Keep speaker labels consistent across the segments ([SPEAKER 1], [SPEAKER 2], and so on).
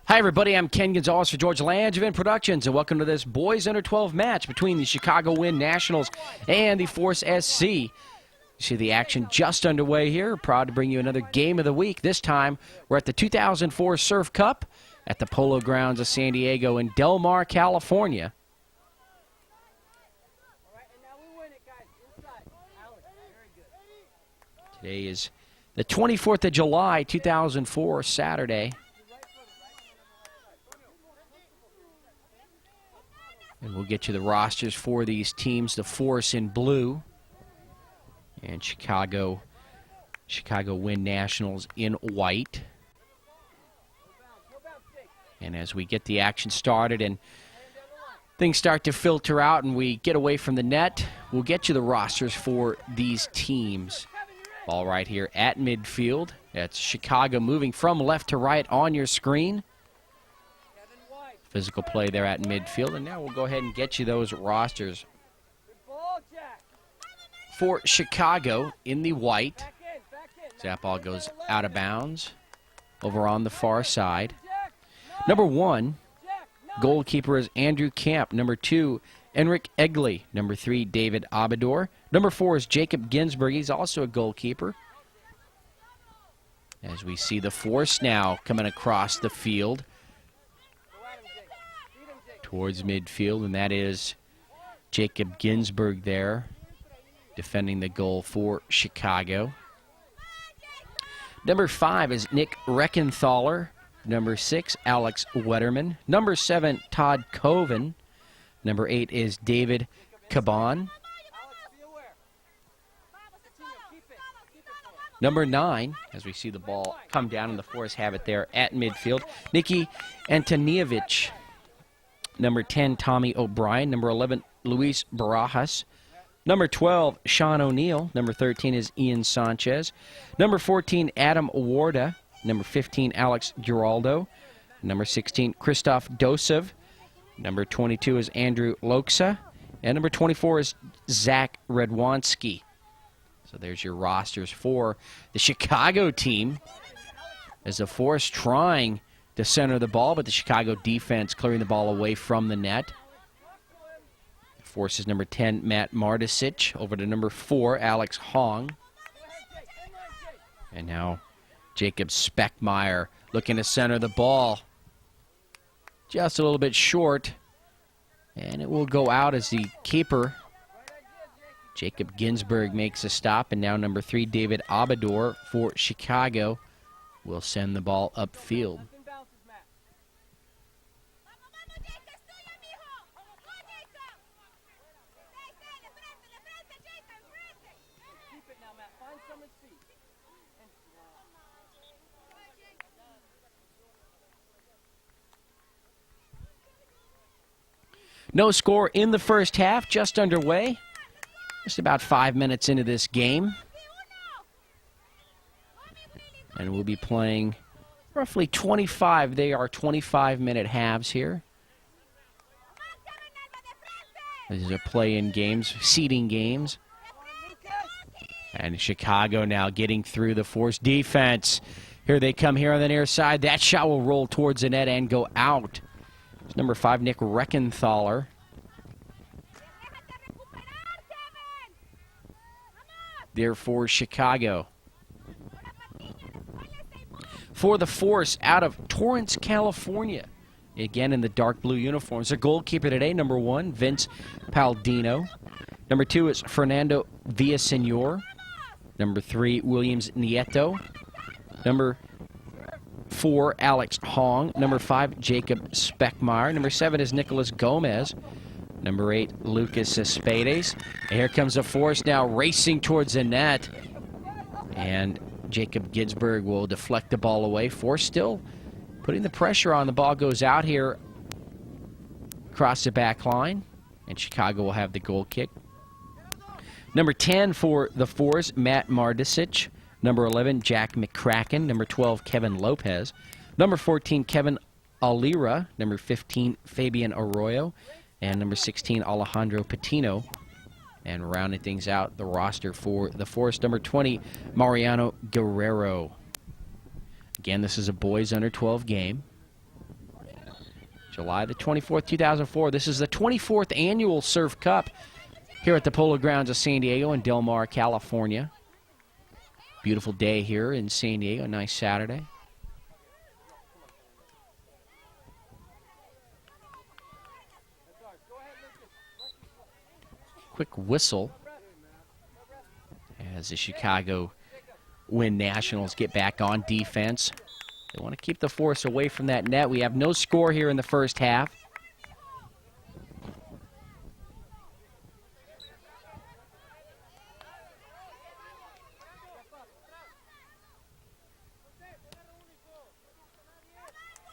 [SPEAKER 1] Hi, everybody. I'm Ken Gonzalez for George Langevin Productions, and welcome to this Boys Under 12 match between the Chicago Wind Nationals and the Force SC. You see the action just underway here. Proud to bring you another game of the week. This time, we're at the 2004 Surf Cup at the Polo Grounds of San Diego in Del Mar, California. Today is the 24th of July, 2004, Saturday. And we'll get you the rosters for these teams. The Force in blue and Chicago Wind Nationals in white. And as we get the action started and things start to filter out and we get away from the net, we'll get you the rosters for these teams. Ball right here at midfield. That's Chicago moving from left to right on your screen. Physical play there at midfield, and now we'll go ahead and get you those rosters. For Chicago in the white, that ball goes out of bounds over on the far side. Number 1, goalkeeper is Andrew Camp. Number 2, Enric Egley. Number 3, David Abador. Number 4 is Jacob Ginsberg. He's also a goalkeeper. As we see the Force now coming across the field towards midfield, and that is Jacob Ginsberg there defending the goal for Chicago. Number 5 is Nick Reckenthaler. Number 6, Alex Wetterman. Number 7, Todd Coven. Number 8 is David Caban. Number 9, as we see the ball come down and the Force have it there at midfield, Nikki Antonievich. Number 10, Tommy O'Brien. Number 11, Luis Barajas. Number 12, Sean O'Neill. Number 13 is Ian Sanchez. Number 14, Adam Warda. Number 15, Alex Giraldo. Number 16, Christoph Dosev. Number 22 is Andrew Loksa. And number 24 is Zach Redwanski. So there's your rosters for the Chicago team, as the Force trying to center the ball, but the Chicago defense clearing the ball away from the net. Force is number 10, Matt Mardisic, over to number 4, Alex Hong. And now Jacob Speckmeyer looking to center the ball. Just a little bit short. And it will go out as the keeper, Jacob Ginsberg, makes a stop. And now number 3, David Abador for Chicago, will send the ball upfield. No score in the first half, just underway. Just about 5 minutes into this game. And we'll be playing roughly 25. They are 25-minute halves here. These are play-in games, seeding games. And Chicago now getting through the Force defense. Here they come here on the near side. That shot will roll towards the net and go out. It's number 5, Nick Reckenthaler. There for Chicago. For the Force out of Torrance, California. Again in the dark blue uniforms. Their goalkeeper today, number 1, Vince Paldino. Number 2 is Fernando Villasenor. Number 3, Williams Nieto. Number 4, Alex Hong. Number 5, Jacob Speckmeyer. Number 7 is Nicholas Gomez. Number 8, Lucas Espedes. And here comes the Force now racing towards the net. And Jacob Ginsberg will deflect the ball away. Force still putting the pressure on. The ball goes out here across the back line. And Chicago will have the goal kick. Number 10 for the Force, Matt Mardisic. Number 11, Jack McCracken. Number 12, Kevin Lopez. Number 14, Kevin Alira. Number 15, Fabian Arroyo. And number 16, Alejandro Patino. And rounding things out, the roster for the Force, number 20, Mariano Guerrero. Again, this is a boys under 12 game. July the 24th, 2004. This is the 24th annual Surf Cup here at the Polo Grounds of San Diego in Del Mar, California. Beautiful day here in San Diego, a nice Saturday. Quick whistle as the Chicago Wind Nationals get back on defense. They want to keep the Force away from that net. We have no score here in the first half.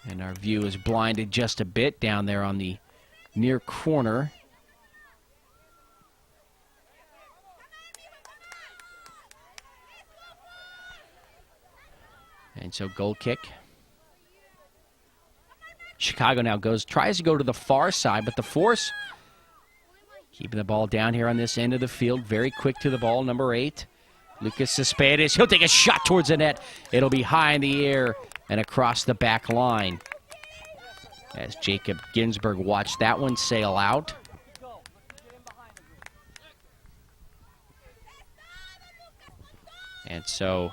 [SPEAKER 1] And our view is blinded just a bit down there on the near corner. And so goal kick. Chicago now tries to go to the far side, but the Force keeping the ball down here on this end of the field. Very quick to the ball, number 8. Lucas Cespedes, he'll take a shot towards the net. It'll be high in the air and across the back line. As Jacob Ginsberg watched that one sail out. And so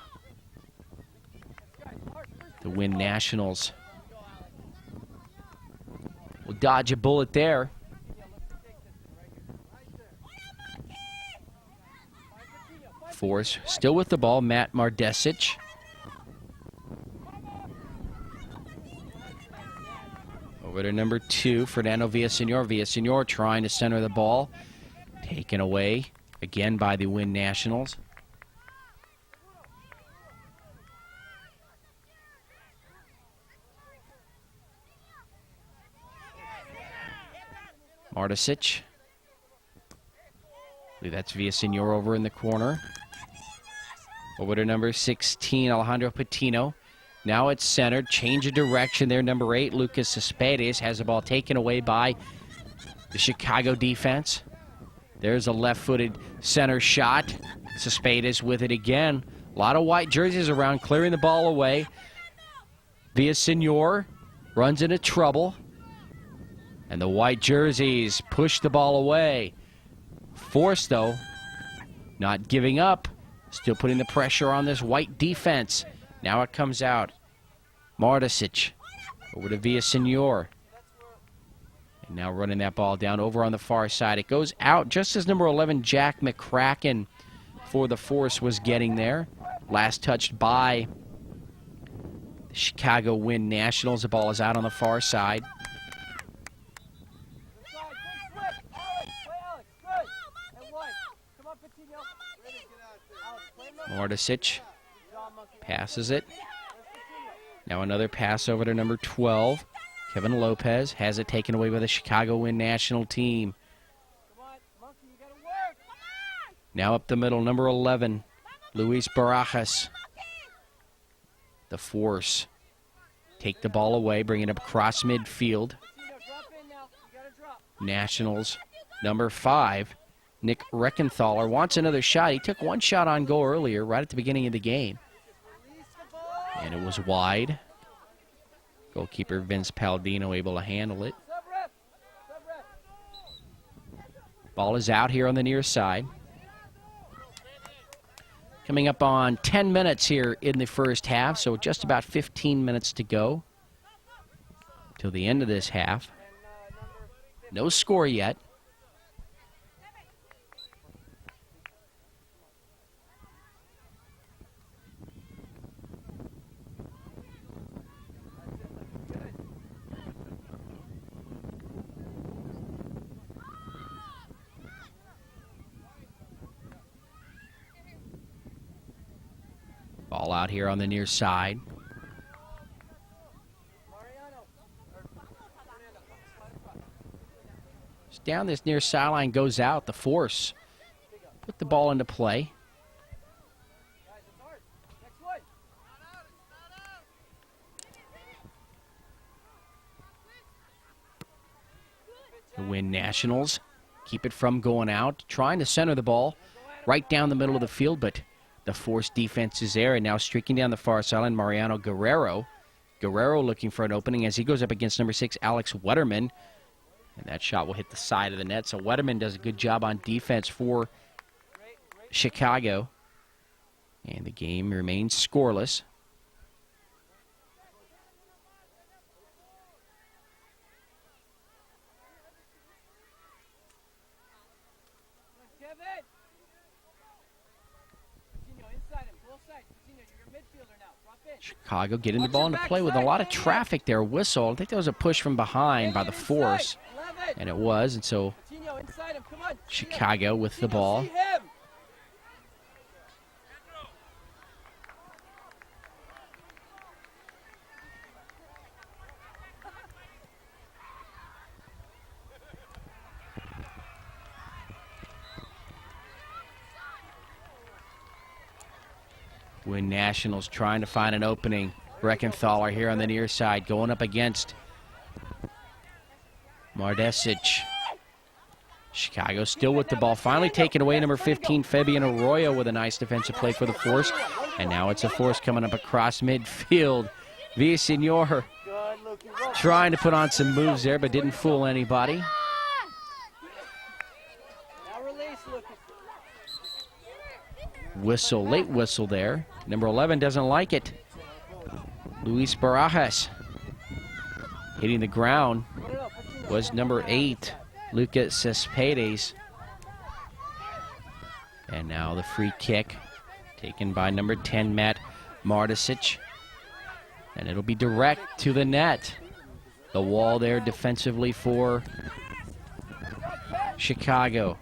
[SPEAKER 1] the Wind Nationals will dodge a bullet there. Force still with the ball, Matt Mardesic. Over to number 2, Fernando Villasenor. Villasenor trying to center the ball. Taken away again by the Wind Nationals. Mardesic. I believe that's Villasenor over in the corner. Over to number 16, Alejandro Patino. Now it's centered. Change of direction there. Number 8, Lucas Cespedes has the ball taken away by the Chicago defense. There's a left-footed center shot. Cespedes with it again. A lot of white jerseys around, clearing the ball away. Villasenor runs into trouble. And the white jerseys push the ball away. Force, though, not giving up. Still putting the pressure on this white defense. Now it comes out. Mardesic over to Villasenor. And now running that ball down over on the far side. It goes out just as number 11, Jack McCracken, for the Force was getting there. Last touched by the Chicago Wind Nationals. The ball is out on the far side. Mardesic passes it. Now another pass over to number 12. Kevin Lopez has it taken away by the Chicago Wind National team. Now up the middle, number 11, Luis Barajas. The Force take the ball away, bring it up across midfield. Nationals, number 5, Nick Reckenthaler wants another shot. He took one shot on goal earlier, right at the beginning of the game. And it was wide. Goalkeeper Vince Palladino able to handle it. Ball is out here on the near side. Coming up on 10 minutes here in the first half, so just about 15 minutes to go till the end of this half. No score yet. Ball out here on the near side. Just down this near sideline, goes out. The Force put the ball into play. The Wind Nationals keep it from going out, trying to center the ball right down the middle of the field, but the Force defense is there, and now streaking down the far sideline, Mariano Guerrero Guerrero looking for an opening as he goes up against number 6, Alex Wetterman. And that shot will hit the side of the net. So Wetterman does a good job on defense for Chicago. And the game remains scoreless. Chicago getting the ball into play with a lot of traffic there. Whistle. I think there was a push from behind by the Force. And it was. And so Chicago with the ball. Win Nationals trying to find an opening. Breckenthaler here on the near side going up against Mardesic. Chicago still with the ball. Finally taken away, number 15, Fabian Arroyo with a nice defensive play for the Force. And now it's a Force coming up across midfield. Villasenor trying to put on some moves there, but didn't fool anybody. Whistle, late whistle there. Number 11 doesn't like it. Luis Barajas. Hitting the ground was number 8, Lucas Cespedes. And now the free kick taken by number 10, Matt Mardesic. And it'll be direct to the net. The wall there defensively for Chicago.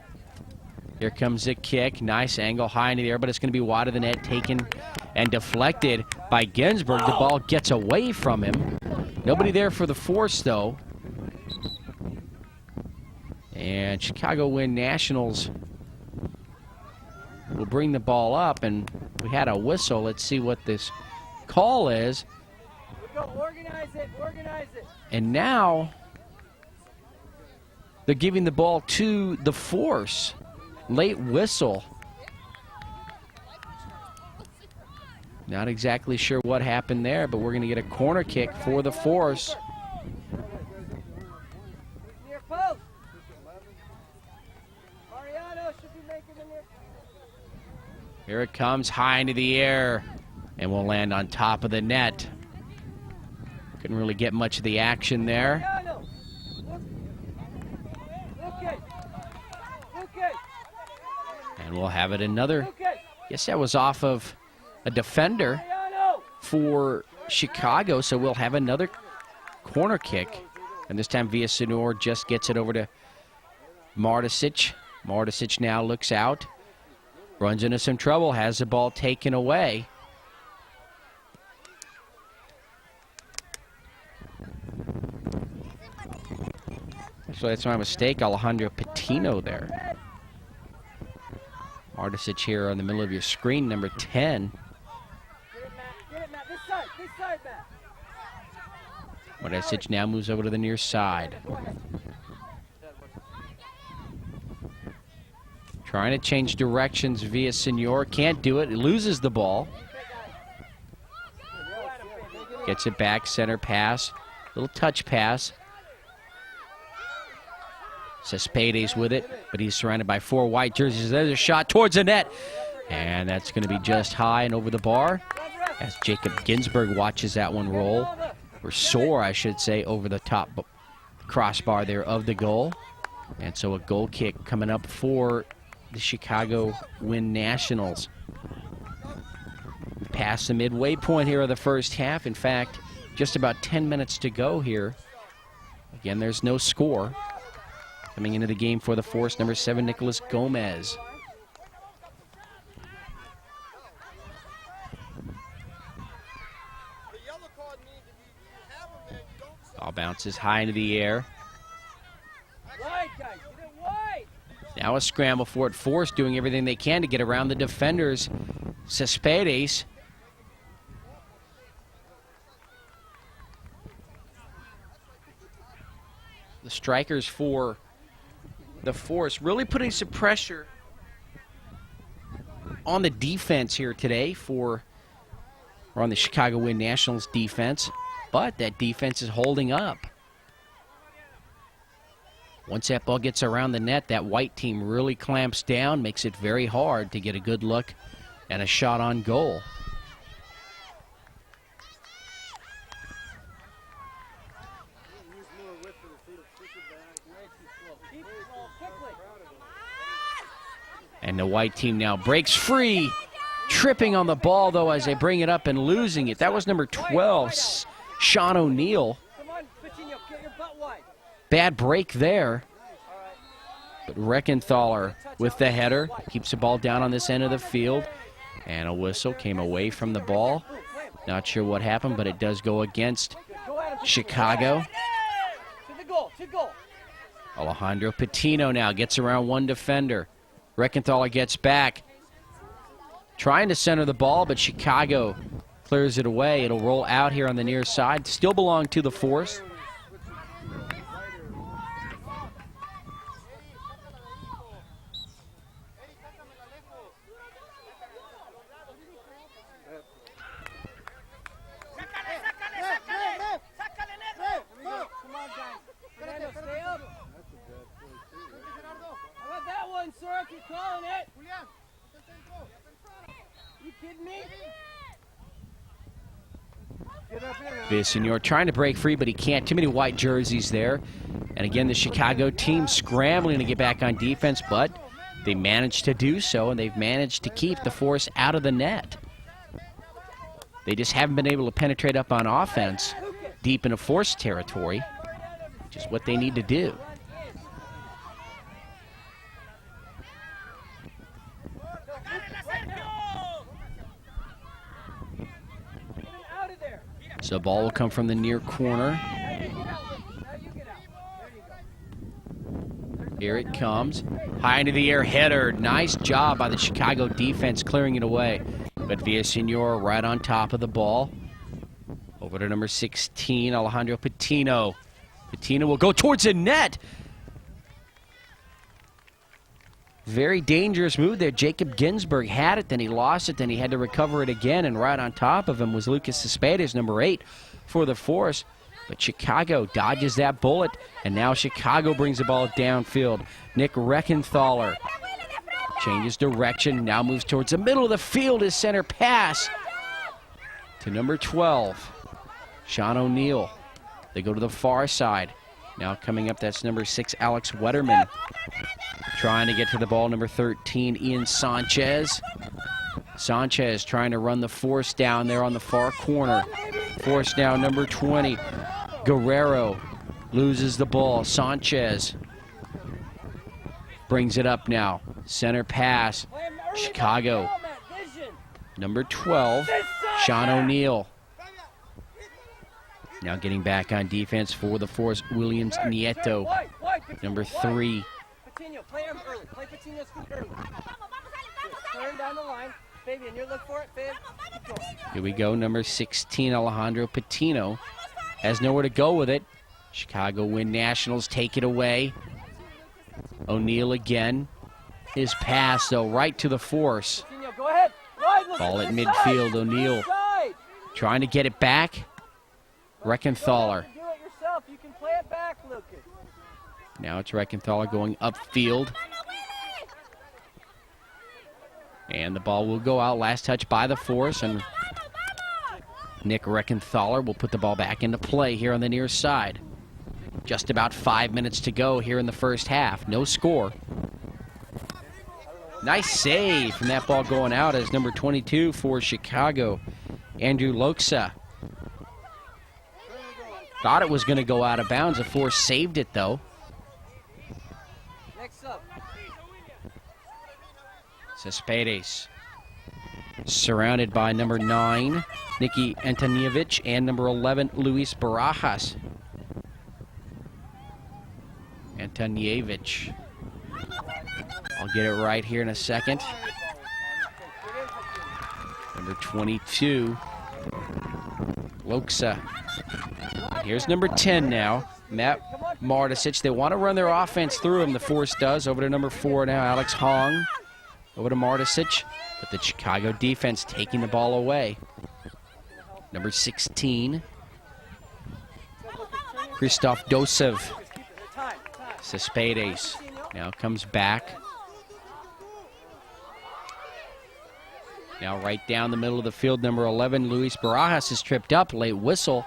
[SPEAKER 1] Here comes the kick. Nice angle high into the air, but it's going to be wide of the net, taken and deflected by Ginsburg. The ball gets away from him. Nobody there for the Force, though. And Chicago Win Nationals will bring the ball up, and we had a whistle. Let's see what this call is.
[SPEAKER 2] Organize it, organize it.
[SPEAKER 1] And now they're giving the ball to the Force. Late whistle. Not exactly sure what happened there, but we're going to get a corner kick for the Force. Here it comes, high into the air, and will land on top of the net. Couldn't really get much of the action there. And we'll have it another. Guess that was off of a defender for Chicago, so we'll have another corner kick. And this time Villasenor just gets it over to Mardesic. Mardesic now looks out, runs into some trouble, has the ball taken away. Actually, that's my mistake, Alejandro Patino there. Mardesic here on the middle of your screen, number 10. Mardesic now moves over to the near side. Trying to change directions via Senor. Can't do it. He loses the ball. Gets it back, center pass. Little touch pass. Cespedes with it, but he's surrounded by 4 white jerseys. There's a shot towards the net. And that's going to be just high and over the bar as Jacob Ginsburg watches that one roll. Or soar, I should say, over the top crossbar there of the goal. And so a goal kick coming up for the Chicago Win Nationals. Past the midway point here of the first half. In fact, just about 10 minutes to go here. Again, there's no score. Coming into the game for the Force, number 7, Nicolas Gomez. Ball bounces high into the air. Now a scramble for it. Force doing everything they can to get around the defenders. Cespedes. The strikers for the Force really putting some pressure on the defense here today or on the Chicago Win Nationals defense. but that defense is holding up. Once that ball gets around the net, that white team really clamps down, makes it very hard to get a good look and a shot on goal. And the white team now breaks free. Tripping on the ball, though, as they bring it up and losing it. That was number 12, Sean O'Neill. Bad break there. But Reckenthaler with the header. Keeps the ball down on this end of the field. And a whistle came away from the ball. Not sure what happened, but it does go against Chicago. Alejandro Patino now gets around one defender. Reckenthaler gets back. Trying to center the ball, but Chicago clears it away. It'll roll out here on the near side. Still belong to the Force. Villasenor trying to break free, but he can't. Too many white jerseys there. And again, the Chicago team scrambling to get back on defense, but they managed to do so, and they've managed to keep the Force out of the net. They just haven't been able to penetrate up on offense deep into Force territory, which is what they need to do. So the ball will come from the near corner. Here it comes. High into the air header. Nice job by the Chicago defense clearing it away. But Villasenor right on top of the ball. Over to number 16, Alejandro Patino. Patino will go towards the net. Very dangerous move there. Jacob Ginsberg had it, then he lost it, then he had to recover it again, and right on top of him was Lucas Cespedes, number 8 for the Force. But Chicago dodges that bullet, and now Chicago brings the ball downfield. Nick Reckenthaler changes direction, now moves towards the middle of the field. His center pass to number 12, Sean O'Neill. They go to the far side. Now coming up, that's number 6, Alex Wetterman. Trying to get to the ball, number 13, Ian Sanchez. Sanchez trying to run the Force down there on the far corner. Force now, number 20. Guerrero loses the ball. Sanchez brings it up now. Center pass. Chicago. Number 12, Sean O'Neill. Now getting back on defense for the Force, Williams Nieto. Number 3.
[SPEAKER 2] Play him early. Play Patino scoop early. Turn down the line. Fabian, you look for it, Fab.
[SPEAKER 1] Here we go. Number 16, Alejandro Patino. Has nowhere to go with it. Chicago win Nationals. Take it away. O'Neill again. His pass, though, right to the Force.
[SPEAKER 2] Patino, go ahead.
[SPEAKER 1] Ball at midfield. O'Neill trying to get it back. Reckenthaler.
[SPEAKER 2] Do it yourself. You can play it back, Lucas.
[SPEAKER 1] Now it's Reckenthaler going upfield. And the ball will go out. Last touch by the Force. And Nick Reckenthaler will put the ball back into play here on the near side. Just about 5 minutes to go here in the first half. No score. Nice save from that ball going out as number 22 for Chicago, Andrew Loksa. Thought it was going to go out of bounds. The Force saved it, though.
[SPEAKER 2] Next up.
[SPEAKER 1] Cespedes. Surrounded by number 9, Nicky Antonievich, and number 11, Luis Barajas. Antonievich. I'll get it right here in a second. Number 22, Loksa. Here's number 10 now, Matt Martisic. They want to run their offense through him, the Force does. Over to number 4 now, Alex Hong. Over to Martisic, but the Chicago defense taking the ball away. Number 16, Christoph Dosev.
[SPEAKER 2] Time.
[SPEAKER 1] Cespedes now comes back. Now right down the middle of the field, number 11, Luis Barajas is tripped up, late whistle.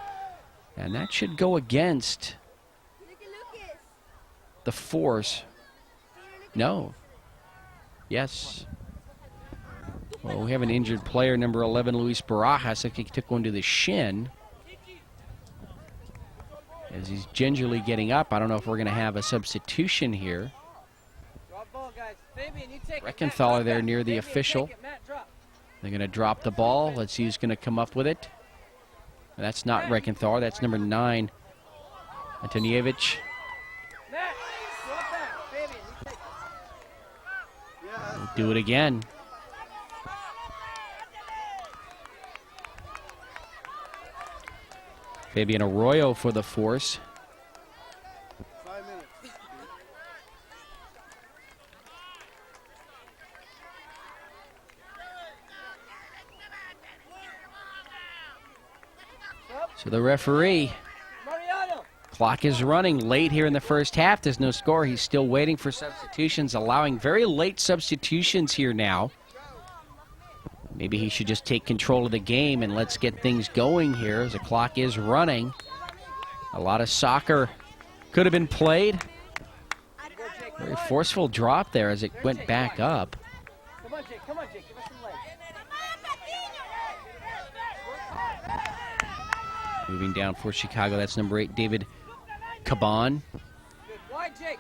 [SPEAKER 1] And that should go against the force. No. Yes. Well, we have an injured player, number 11, Luis Barajas. I think he took one to the shin. As he's gingerly getting up, I don't know if we're going to have a substitution here. Reckenthaler there near the official. They're going to drop the ball. Let's see who's going to come up with it. That's not Reckenthaler. That's number 9, Antonievich. We'll do it again. Fabian Arroyo for the force.
[SPEAKER 3] 5 minutes.
[SPEAKER 1] So the referee, clock is running late here in the first half. There's no score. He's still waiting for substitutions, allowing very late substitutions here now. Maybe he should just take control of the game and let's get things going here as the clock is running. A lot of soccer could have been played. Very forceful drop there as it went back up.
[SPEAKER 2] Come on, Jake. Give us some legs.
[SPEAKER 1] Moving down for Chicago, that's number 8, David Caban.
[SPEAKER 2] Wide, Jake.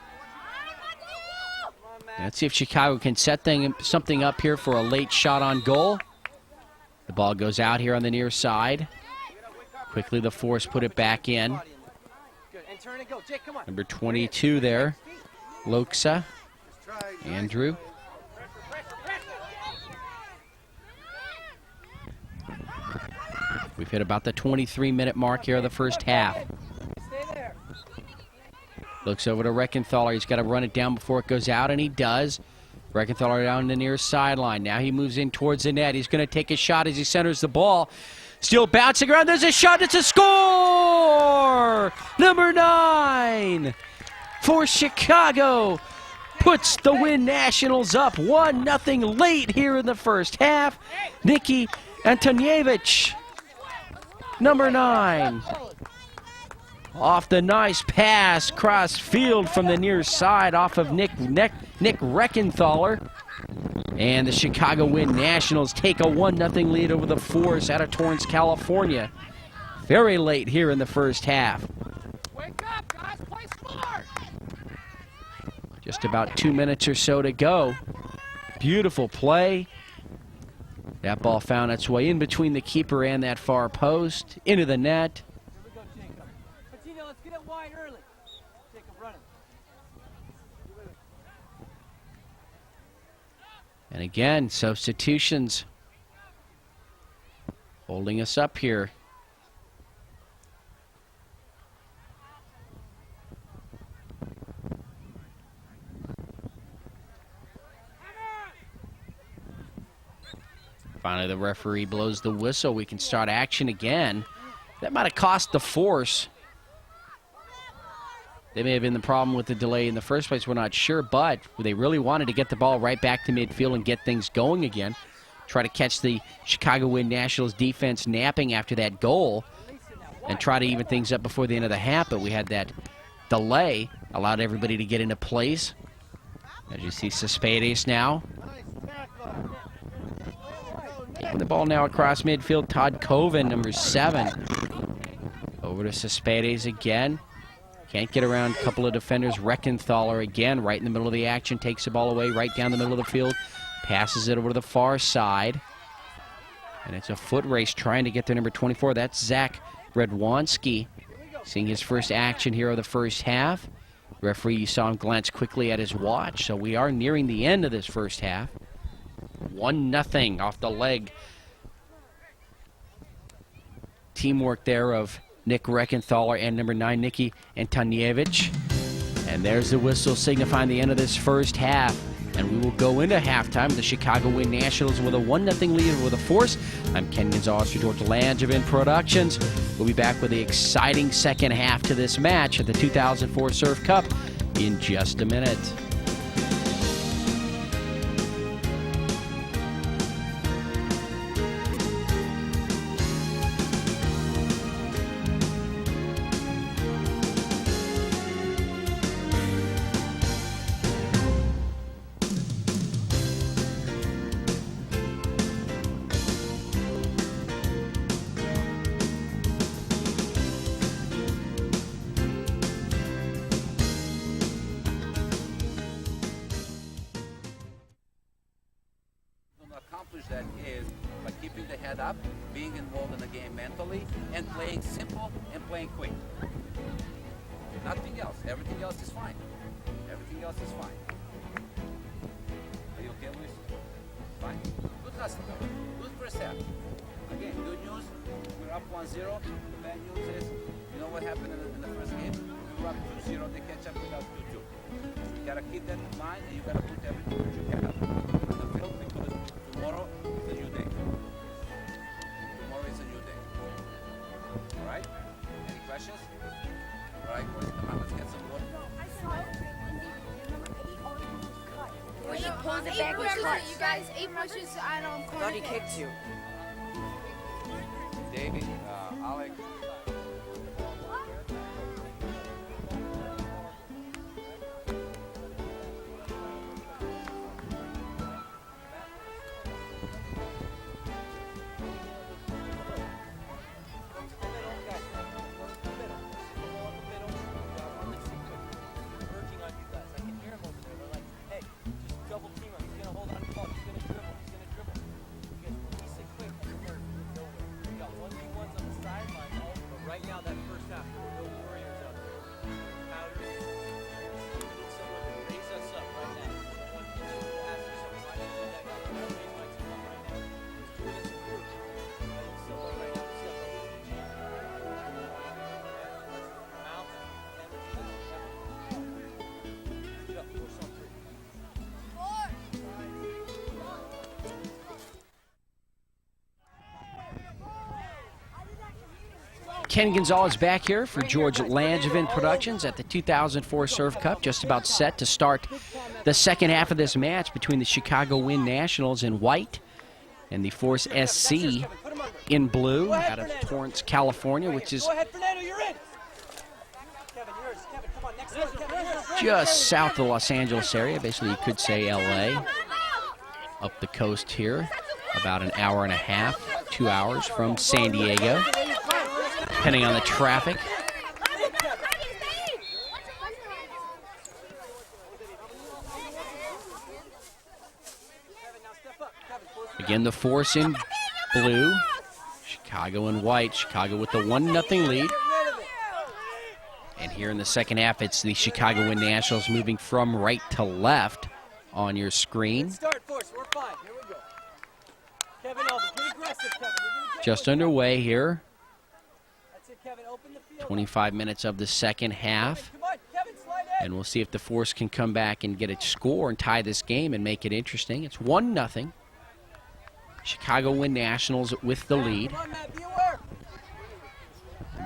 [SPEAKER 1] Let's see if Chicago can set something up here for a late shot on goal. The ball goes out here on the near side. Quickly the force put it back in.
[SPEAKER 2] Good. And turn and go. Jake, come on.
[SPEAKER 1] Number 22 there, Loksa, Andrew. We've hit about the 23-minute mark here of the first half.
[SPEAKER 2] Stay there.
[SPEAKER 1] Looks over to Reckenthaler. He's got to run it down before it goes out, and he does. Reckenthaler down the near sideline. Now he moves in towards the net. He's going to take a shot as he centers the ball. Still bouncing around. There's a shot. It's a score! Number 9 for Chicago. Puts the Win Nationals up 1-0 late here in the first half. Nicky Antonievich, number 9. Off the nice pass, cross field from the near side off of Nick Reckenthaler. And the Chicago Win Nationals take a 1-0 lead over the Force out of Torrance, California. Very late here in the first half.
[SPEAKER 2] Wake up, guys. Play smart.
[SPEAKER 1] Just about 2 minutes or so to go. Beautiful play. That ball found its way in between the keeper and that far post, into the net.
[SPEAKER 2] Here we go, Jacob. Patino, let's get it wide early. Jacob, running.
[SPEAKER 1] And again, substitutions holding us up here. Finally, the referee blows the whistle. We can start action again. That might have cost the Force. They may have been the problem with the delay in the first place. We're not sure, but they really wanted to get the ball right back to midfield and get things going again. Try to catch the Chicago Win Nationals defense napping after that goal and try to even things up before the end of the half, but we had that delay, allowed everybody to get into place. As you see, Cespedes now. Taking the ball now across midfield, Todd Coven, number 7. Over to Cespedes again. Can't get around a couple of defenders. Reckenthaler again, right in the middle of the action, takes the ball away right down the middle of the field, passes it over to the far side. And it's a foot race trying to get to number 24. That's Zach Redwanski, seeing his first action here of the first half. Referee, you saw him glance quickly at his watch, so we are nearing the end of this first half. 1-0 off the leg. Teamwork there of Nick Reckenthaler and number 9, Nicky Antonievich. And there's the whistle signifying the end of this first half. And we will go into halftime. The Chicago Wind Nationals with a 1-0 lead over the Force. I'm Ken Gonzalez for George Langevin Productions. We'll be back with the exciting second half to this match at the 2004 Surf Cup in just a minute.
[SPEAKER 4] Accomplish that is by keeping the head up, being involved in the game mentally, and playing simple and playing quick. Nothing else. Everything else is fine. Everything else is fine. Are you okay, Luis? Fine? Good hustle. Good first half. Again, good news. We're up 1-0. The bad news is, you know what happened in the first game? We were up 2-0. They catch up with us 2-2. You gotta keep that in mind, and you gotta put everything that you have on the field because tomorrow is a new day. Tomorrow is a new day. All right? Any questions? All right, boys, come on, let's get some water.
[SPEAKER 5] He pulled it back with cut. You guys, 8 pushes on corner.
[SPEAKER 2] Thought he kicked you.
[SPEAKER 4] David, Alex.
[SPEAKER 1] Ken Gonzalez back here for George Langevin Productions at the 2004 Surf Cup, just about set to start the second half of this match between the Chicago Wind Nationals in white and the Force SC in blue out of Torrance, California, which is just south of the Los Angeles area. Basically, you could say LA. Up the coast here, about an hour and a half, 2 hours from San Diego, depending on the traffic. Again, the Force in blue, Chicago in white. Chicago with the 1-0 lead. And here in the second half, it's the Chicago Wind Nationals moving from right to left on your screen.
[SPEAKER 2] Start, Force. We're fine. Here we go. Kevin, get aggressive, Kevin.
[SPEAKER 1] Just underway here.
[SPEAKER 2] That's it, Kevin. Open the field.
[SPEAKER 1] 25 minutes of the second half.
[SPEAKER 2] Come on, Kevin, slide in.
[SPEAKER 1] And we'll see if the Force can come back and get a score and tie this game and make it interesting. It's 1-0. Chicago Wind Nationals with the lead.
[SPEAKER 2] Come on, Matt, be aware.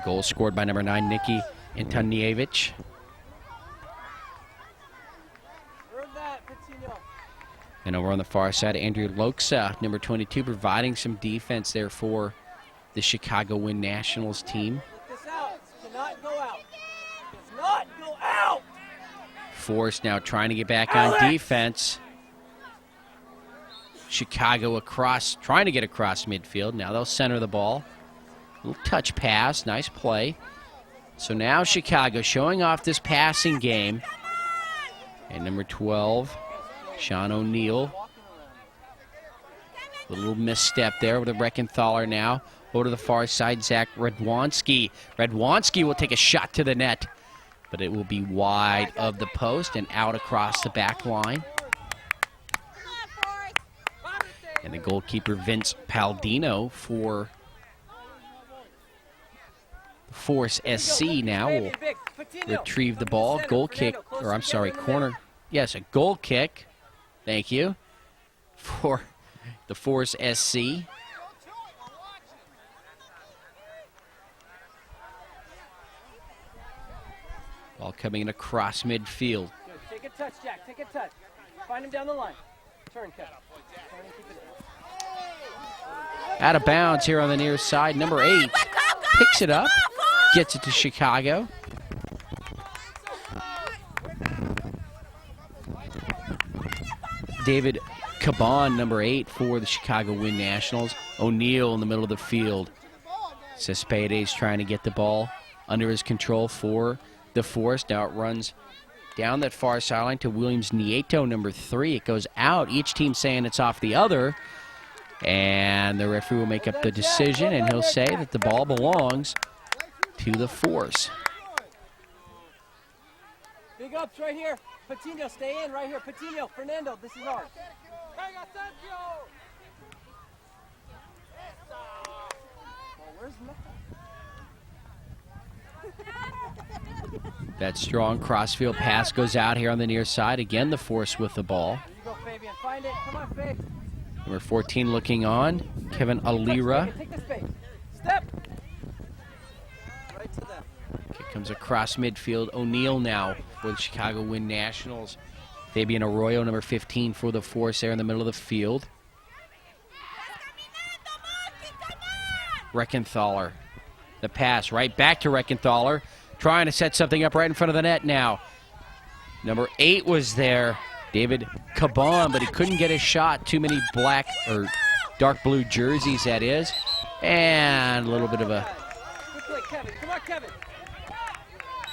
[SPEAKER 1] Goal scored by number 9, Nikki Antonievich.
[SPEAKER 2] Earn that, Patino.
[SPEAKER 1] And over on the far side, Andrew Loksa, number 22, providing some defense there for the Chicago Wind Nationals team.
[SPEAKER 2] Get this out. It cannot go out. Does not go out.
[SPEAKER 1] Force now trying to get back on defense. Chicago across, trying to get across midfield. Now they'll center the ball. Little touch pass, nice play. So now Chicago showing off this passing game. And number 12, Sean O'Neill. A little misstep there with a Reckenthaler now. Over to the far side, Zach Radwanski. Radwanski will take a shot to the net, but it will be wide of the post and out across the back line. And the goalkeeper, Vince Paldino, for Force SC now will retrieve the ball. Goal kick, or I'm sorry, corner. Yes, a goal kick. Thank you. For the Force SC. Ball coming in across midfield.
[SPEAKER 2] Good. Take a touch, Jack. Take a touch. Find him down the line. Turn, Kevin. Turn and keep it in.
[SPEAKER 1] Out of bounds here on the near side. Number 8 picks it up, gets it to Chicago. David Caban, number 8 for the Chicago Wind Nationals. O'Neal in the middle of the field. Cespedes trying to get the ball under his control for the Force. Now it runs down that far sideline to Williams Nieto, number 3. It goes out. Each team saying it's off the other. And the referee will make up the decision, and he'll say that the ball belongs to the Force.
[SPEAKER 2] Big ups right here. Patino, stay in right here. Patino, Fernando, this is ours. Well, where's
[SPEAKER 1] That strong crossfield pass goes out here on the near side. Again, the Force with the ball.
[SPEAKER 2] There you go, Fabian. Find it. Come on, Fabe.
[SPEAKER 1] Number 14 looking on. Kevin Alira.
[SPEAKER 2] Take the space. Step. Right to them.
[SPEAKER 1] Kick comes across midfield. O'Neal now for the Chicago Wind Nationals. Fabian Arroyo, number 15 for the Force there in the middle of the field. Reckenthaler. The pass right back to Reckenthaler. Trying to set something up right in front of the net now. Number 8 was there. David Caban, but he couldn't get his shot. Too many black or dark blue jerseys, that is. And a little bit of a
[SPEAKER 2] Good play, Kevin. Come on, Kevin.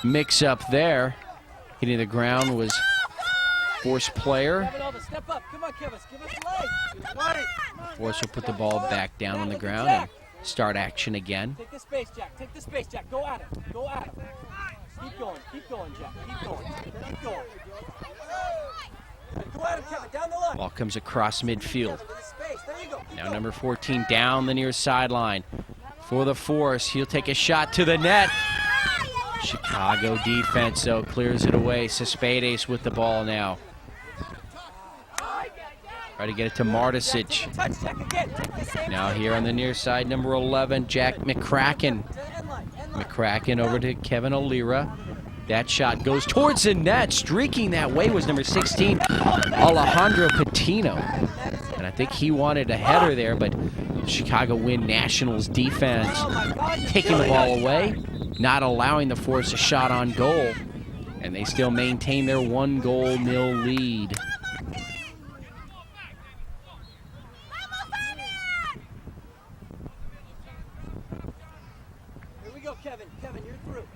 [SPEAKER 1] mix up there. Hitting the ground was Force player.
[SPEAKER 2] Kevin, Alva, step up. Come on, Kevin. Give us a leg.
[SPEAKER 1] Force will put the ball back down on the ground and start action again.
[SPEAKER 2] Take the space, Jack. Take the space, Jack. Go at him. Go at him. Keep going, Jack. Keep going. Keep going. Go at him, Kevin. Down the line.
[SPEAKER 1] Ball comes across midfield.
[SPEAKER 2] Kevin, with the space. There you go. Keep
[SPEAKER 1] Now
[SPEAKER 2] going.
[SPEAKER 1] number 14 down the near sideline for the Force. He'll take a shot to the net. Chicago defense, though, clears it away. Cespedes with the ball now. Try to get it to Martisic.
[SPEAKER 2] Touch, Jack, again. Take the same
[SPEAKER 1] Now
[SPEAKER 2] side.
[SPEAKER 1] here on the near side, number 11, Jack McCracken.
[SPEAKER 2] To the end line. End line.
[SPEAKER 1] McCracken over to Kevin Alira. That shot goes towards the net. Streaking that way was number 16, Alejandro Patino. And I think he wanted a header there, but Chicago Wind Nationals defense
[SPEAKER 2] Oh, my God. you're
[SPEAKER 1] taking the
[SPEAKER 2] killing
[SPEAKER 1] ball
[SPEAKER 2] us.
[SPEAKER 1] away, not allowing the Force a shot on goal. And they still maintain their 1-0 lead.
[SPEAKER 2] Here we go, Kevin. Kevin, you're through.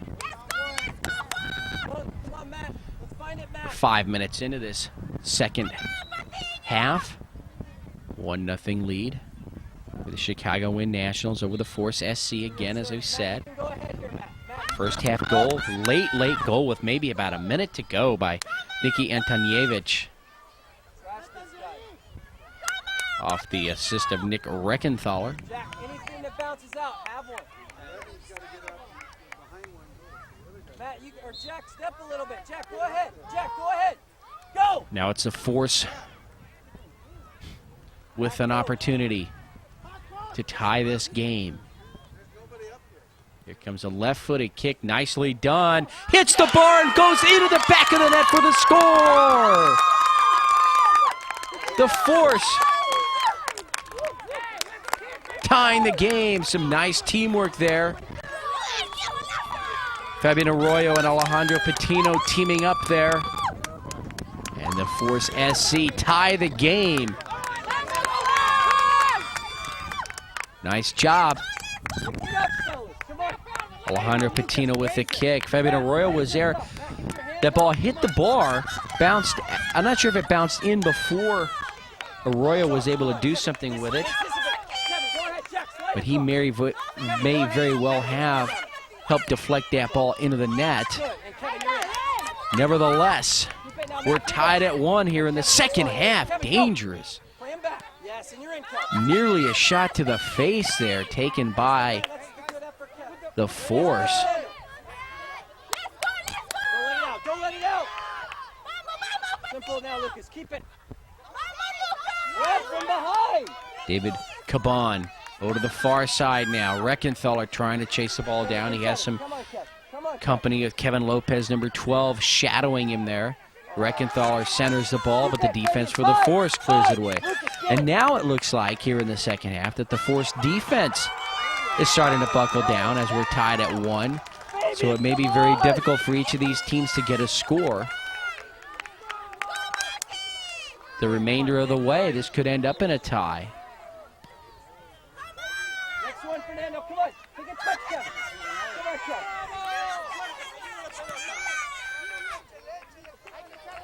[SPEAKER 2] Come on, Matt. Let's find it, Matt.
[SPEAKER 1] 5 minutes into this second half. 1-0 lead for the Chicago Wind Nationals over the Force SC again, as I said.
[SPEAKER 2] Go ahead here, Matt. Matt.
[SPEAKER 1] First half goal, late goal with maybe about a minute to go by Nicky Antonievich
[SPEAKER 2] Trash this guy.
[SPEAKER 1] off the assist of Nick Reckenthaler.
[SPEAKER 2] Jack, anything that bounces out, have one. Matt, you or Jack, step a little bit. Jack, go ahead. Jack, go ahead. Go.
[SPEAKER 1] Now it's the Force with an opportunity to tie this game. Here comes a left-footed kick, nicely done. Hits the bar and goes into the back of the net for the score. The Force tying the game. Some nice teamwork there. Fabian Arroyo and Alejandro Patino teaming up there. And the Force SC tie the game. Nice job.
[SPEAKER 2] Get up, fellas. Come on.
[SPEAKER 1] Alejandro Patino with the kick. Fabian Arroyo was there. That ball hit the bar, bounced. I'm not sure if it bounced in before Arroyo was able to do something with it,
[SPEAKER 2] Kevin, go ahead, Jack. Slide
[SPEAKER 1] but
[SPEAKER 2] it.
[SPEAKER 1] he may very well have helped deflect that ball into the net.
[SPEAKER 2] Good. And Kevin, you're in.
[SPEAKER 1] Nevertheless,
[SPEAKER 2] Keep it now,
[SPEAKER 1] we're
[SPEAKER 2] Matt.
[SPEAKER 1] tied at 1 here in the second half. Dangerous.
[SPEAKER 2] Play him back. Yes, and you're in, Kevin.
[SPEAKER 1] Nearly a shot to the face there, taken by
[SPEAKER 2] That's the good effort, Kevin.
[SPEAKER 1] the Force.
[SPEAKER 2] Don't let it out. Don't let it out. Simple now, Lucas. Keep it.
[SPEAKER 1] David Caban over to the far side now. Reckenthaler trying to chase the ball down. He has some
[SPEAKER 2] Come on, Kev. Come on, Kev.
[SPEAKER 1] company with Kevin Lopez, number 12, shadowing him there. Reckenthaler centers the ball, but the defense for the Forest clears it away. And now it looks like here in the second half that the Forest defense is starting to buckle down as we're tied at 1. So it may be very difficult for each of these teams to get a score. The remainder of the way, this could end up in a tie.
[SPEAKER 2] Next one, Fernando. Come on. Take a touch, Kevin. Come on, Kevin.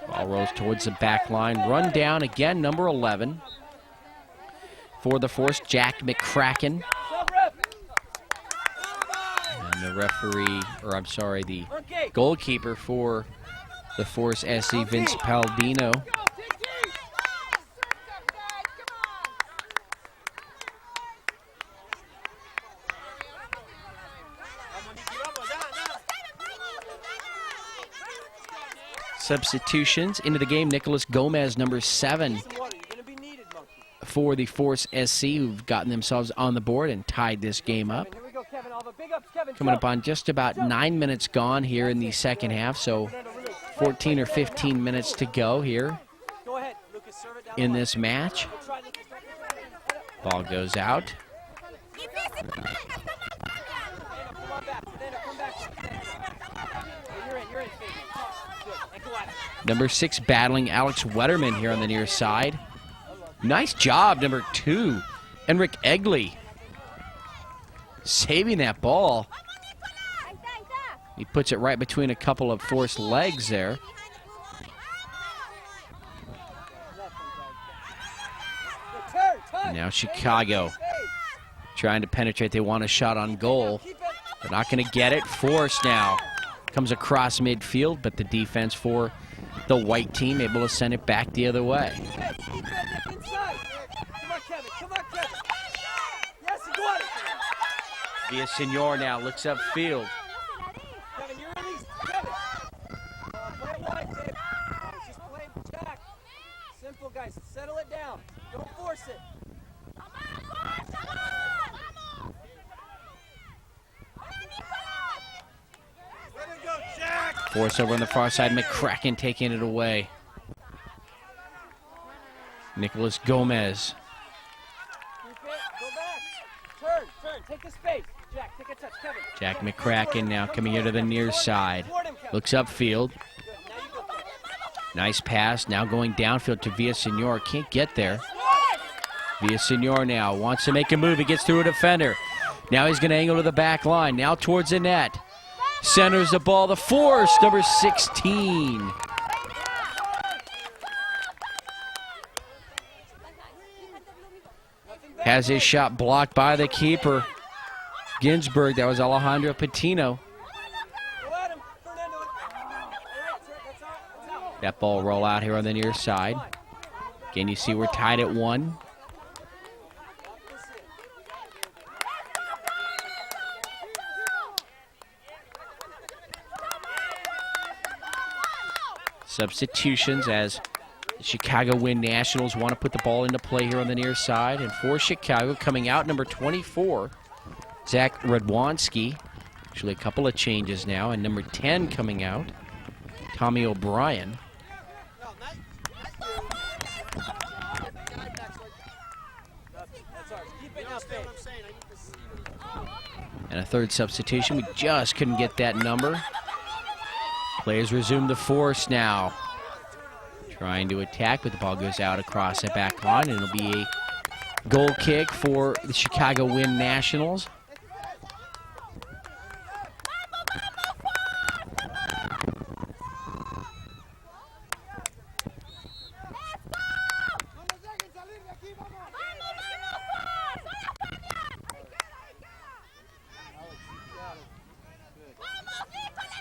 [SPEAKER 1] Ball rolls towards the back line. Run down again, number 11. For the Force, Jack McCracken.
[SPEAKER 2] Sub ref.
[SPEAKER 1] And the referee, or I'm sorry, the goalkeeper for the Force SC, Vince Paldino. Substitutions into the game. Nicholas Gomez, number 7, for the Force SC, who've gotten themselves on the board and tied this game up.
[SPEAKER 2] Here we go, Kevin. All the big ups, Kevin.
[SPEAKER 1] Coming up on just about 9 minutes gone here in the second half, so 14 or 15 minutes to go here
[SPEAKER 2] Go ahead, Lucas. Serve it down.
[SPEAKER 1] in this match.
[SPEAKER 2] Try, Lucas.
[SPEAKER 1] Ball goes out.
[SPEAKER 2] Come on back. Fernando, come back. You're in, Fabian. Good. And go at it.
[SPEAKER 1] Number 6 battling Alex Wetterman here on the near side. Nice job, number 2, Enric Egley, saving that ball. He puts it right between a couple of Force legs there. And now Chicago trying to penetrate. They want a shot on goal. They're not going to get it. Force now comes across midfield, but the defense for the white team able to send it back the other way.
[SPEAKER 2] Inside. Come on, Kevin. Come on, Kevin. Yes, go at it.
[SPEAKER 1] Villasenor now looks upfield.
[SPEAKER 2] Kevin, you're released. Kevin. Play it wide, Dave. Just play Jack. Simple, guys. Settle it down. Don't force it.
[SPEAKER 3] Let it go, Jack!
[SPEAKER 1] Force over on the far side. McCracken taking it away. Nicholas Gomez.
[SPEAKER 2] Keep it. Go back. Turn. Take the space. Jack, take a touch. Kevin.
[SPEAKER 1] Jack McCracken now coming here to the near side. Looks upfield.
[SPEAKER 2] Good. Now you go, Kevin.
[SPEAKER 1] Nice pass. Now going downfield to Villasenor. Can't get there. Villasenor now wants to make a move. He gets through a defender. Now he's going to angle to the back line. Now towards the net. Centers the ball. The Force, number 16. Has his shot blocked by the keeper. Ginsburg. That was Alejandro Patino.
[SPEAKER 2] Go at him, Fernando. All right, sir. That's out.
[SPEAKER 1] That ball roll out here on the near side. Again, you see we're tied at 1. Substitutions as the Chicago Wind Nationals want to put the ball into play here on the near side. And for Chicago, coming out, number 24, Zach Radwanski. Actually, a couple of changes now. And number 10 coming out, Tommy O'Brien.
[SPEAKER 2] That's ours. Keep it now, Faye.
[SPEAKER 1] And a third substitution. We just couldn't get that number. Players resume the Force now. Trying to attack, but the ball goes out across the back line, and it'll be a goal kick for the Chicago Wind Nationals.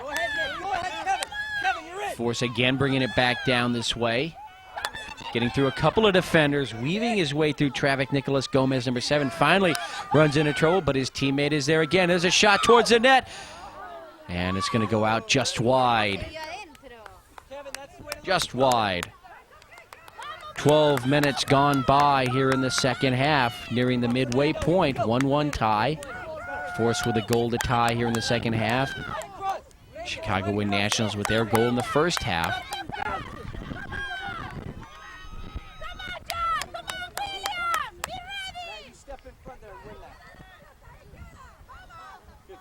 [SPEAKER 2] Go ahead, Nick. Go ahead, Kevin. Kevin, you're in.
[SPEAKER 1] Force again bringing it back down this way. Getting through a couple of defenders, weaving his way through traffic. Nicholas Gomez, number 7, finally runs into trouble, but his teammate is there again. There's a shot towards the net, and it's going to go out just wide.
[SPEAKER 2] Kevin, that's the way to
[SPEAKER 1] Just wide. 12 minutes gone by here in the second half, nearing the midway point. 1-1 tie. Force with a goal to tie here in the second half. Chicago win Nationals with their goal in the first half.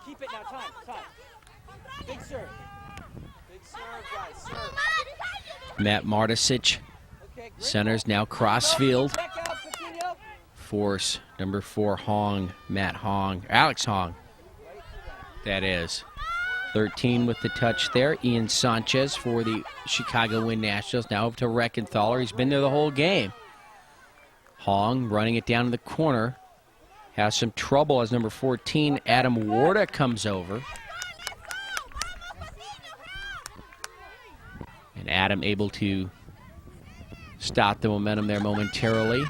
[SPEAKER 2] Keep it now, time. Big serve. Big serve, guys, serve.
[SPEAKER 1] Matt Martisic centers now crossfield. Force, number 4, Alex Hong. That is. 13 with the touch there. Ian Sanchez for the Chicago Wind Nationals. Now up to Reckenthaler. He's been there the whole game. Hong running it down in the corner. Has some trouble as number 14, Adam Warda, comes over. And Adam able to stop the momentum there momentarily.